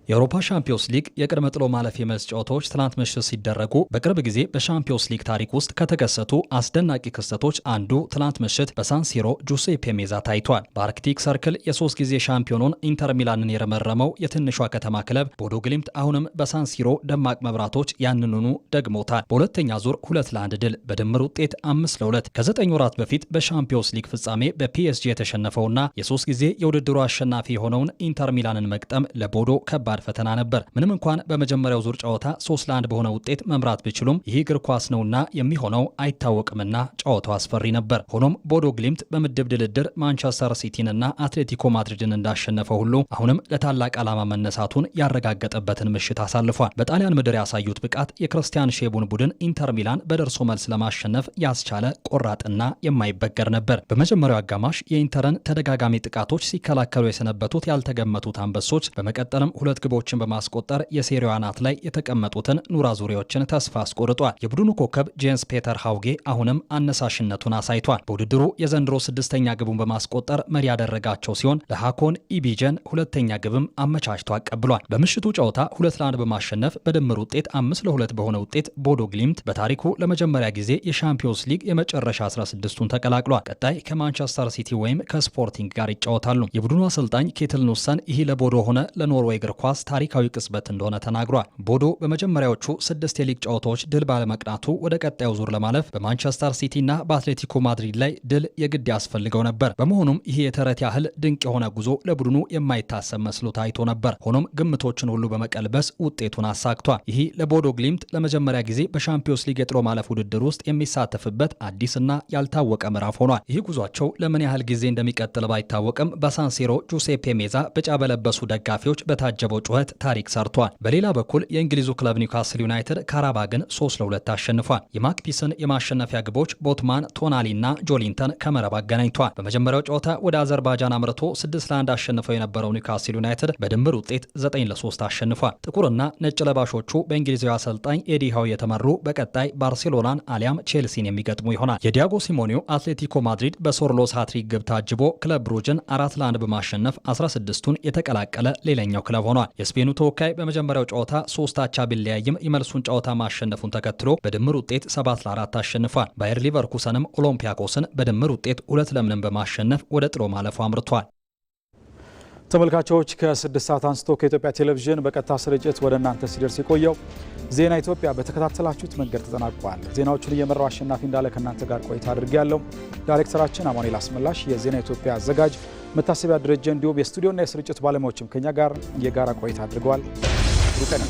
የአውሮፓ ሻምፒዮንስ ሊግ የቅድመ ጥሎ ማለፍ የመልስ ጨዋታዎች ትናንት ምሽት ሲደረጉ በቅርብ ጊዜ በሻምፒዮንስ ሊግ ታሪክ ውስጥ ከተከሰቱ አስደናቂ ክስተቶች አንዱ ትናንት ምሽት በሳን ሲሮ ጁሴፔ ሜዛ ታይቷል። በአርክቲክ ሰርክል የ3 ጊዜ ሻምፒዮኑን ኢንተር ሚላንን የረመረመው የትንሿ ከተማ ክለብ ቦዶ ግሊምት አሁንም በሳን ሲሮ ደማቅ መብራቶች ያንኑኑ ደግሞታል። በሁለተኛ ዙር 2-1 ድል በድምር ውጤት 5-2 ከ9 ወራት በፊት በሻምፒዮንስ ሊግ ፍጻሜ በፒኤስጂ የተሸነፈውና የ3 ጊዜ የውድድሩ አሸናፊ የሆነውን ኢንተር ሚላንን መግጠም ለቦዶ ከባድ ፈተና ነበር። ምንም እንኳን በመጀመሪያው ዙር ጨዋታ 3-1 በሆነ ውጤት መምራት ቢችሉም ይህ እግር ኳስ ነውና የሚሆነው አይታወቅምና ጨዋታው አስፈሪ ነበር። ሆኖም ቦዶ ግሊምት በምድብ ድልድር ማንቸስተር ሲቲንና አትሌቲኮ ማድሪድን እንዳሸነፈው ሁሉ አሁንም ለታላቅ ዓላማ መነሳቱን ያረጋገጠበትን ምሽት አሳልፏል። በጣሊያን ምድር ያሳዩት ብቃት የክርስቲያን ሼቡን ቡድን ኢንተር ሚላን በደርሶ መልስ ለማሸነፍ ያስቻለ ቆራጥና የማይበገር ነበር። በመጀመሪያው አጋማሽ የኢንተርን ተደጋጋሚ ጥቃቶች ሲከላከሉ የሰነበቱት ያልተገመቱት አንበሶች በመቀጠልም ሁለት ግቦችን በማስቆጠር የሴሪው አናት ላይ የተቀመጡትን ኑራ ዙሪዎችን ተስፋ አስቆርጧል። የቡድኑ ኮከብ ጄንስ ፔተር ሃውጌ አሁንም አነሳሽነቱን አሳይቷል። በውድድሩ የዘንድሮ 6ኛ ግቡን በማስቆጠር መሪ ያደረጋቸው ሲሆን ለሃኮን ኢቢጀን 2ኛ ግብም አመቻችቶ አቀብሏል። በምሽቱ ጨዋታ 2-1 በማሸነፍ በድምር ውጤት 5-2 በሆነ ውጤት ቦዶ ግሊምት በታሪኩ ለመጀመሪያ ጊዜ የሻምፒዮንስ ሊግ የመጨረሻ 16ቱን ተቀላቅሏል። ቀጣይ ከማንቸስተር ሲቲ ወይም ከስፖርቲንግ ጋር ይጫወታሉ። የቡድኑ አሰልጣኝ ኬትል ኑሰን ይህ ለቦዶ ሆነ ለኖርዌይ እግር ኳስ ታሪካዊ ቅጽበት እንደሆነ ተናግሯል። ቦዶ በመጀመሪያዎቹ 6 የሊግ ጨዋታዎች ድል ባለመቅናቱ ወደ ቀጣዩ ዙር ለማለፍ በማንቸስተር ሲቲና በአትሌቲኮ ማድሪድ ላይ ድል የግድ ያስፈልገው ነበር። በመሆኑም ይህ የተረት ያህል ድንቅ የሆነ ጉዞ ለቡድኑ የማይታሰብ መስሎ ታይቶ ነበር። ሆኖም ግምቶችን ሁሉ በመቀልበስ ውጤቱን አሳክቷል። ይህ ለቦዶ ግሊምት ለመጀመሪያ ጊዜ በሻምፒዮንስ ሊግ የጥሎ ማለፍ ውድድር ውስጥ የሚሳተፍበት አዲስና ያልታወቀ ምዕራፍ ሆኗል። ይህ ጉዟቸው ለምን ያህል ጊዜ እንደሚቀጥል ባይታወቅም በሳንሲሮ ጁሴፔ ሜዛ ቢጫ በለበሱ ደጋፊዎች በታጀበው ጩኸት ታሪክ ሰርቷል። በሌላ በኩል የእንግሊዙ ክለብ ኒውካስል ዩናይትድ ካራባግን 3-2 አሸንፏል። የማክፒስን የማሸነፊያ ግቦች ቦትማን፣ ቶናሊና ጆሊንተን ከመረብ አገናኝቷል። በመጀመሪያው ጨዋታ ወደ አዘርባይጃን አምርቶ 6-1 አሸንፈው የነበረው ኒውካስል ዩናይትድ በድምር ውጤት 9-3 አሸንፏል። ጥቁርና ነጭ ለባሾቹ በእንግሊዛዊ አሰልጣኝ ኤዲ ሃው የተመሩ በቀጣይ ባርሴሎናን አሊያም ቼልሲን የሚገጥሙ ይሆናል። የዲያጎ ሲሞኔው አትሌቲኮ ማድሪድ በሶርሎስ ሃትሪክ ግብ ታጅቦ ክለብ ብሩጅን 4-1 በማሸነፍ 16ቱን የተቀላቀለ ሌላኛው ክለብ ሆኗል። የስፔኑ ተወካይ በመጀመሪያው ጨዋታ 3-1 ቢለያይም የመልሱን ጨዋታ ማሸነፉን ተከትሎ በድምር ውጤት 7-4 አሸንፏል። ባየር ሊቨርኩሰንም ኦሎምፒያኮስን በድምር ውጤት 2-0 በማሸነፍ ወደ ጥሎ ማለፉ አምርቷል። ተመልካቾች ከ6 ሰዓት አንስቶ ከኢትዮጵያ ቴሌቪዥን በቀጥታ ስርጭት ወደ እናንተ ሲደርስ የቆየው ዜና ኢትዮጵያ በተከታተላችሁት መንገድ ተጠናቋል። ዜናዎቹን እየመራው አሸናፊ እንዳለ ከእናንተ ጋር ቆይታ አድርጌያለሁ። ዳይሬክተራችን አማኑኤል አስመላሽ፣ የዜና ኢትዮጵያ አዘጋጅ መታሰቢያ ደረጀ እንዲሁም የስቱዲዮና የስርጭት ባለሙያዎችም ከኛ ጋር የጋራ ቆይታ አድርገዋል። ሩቀን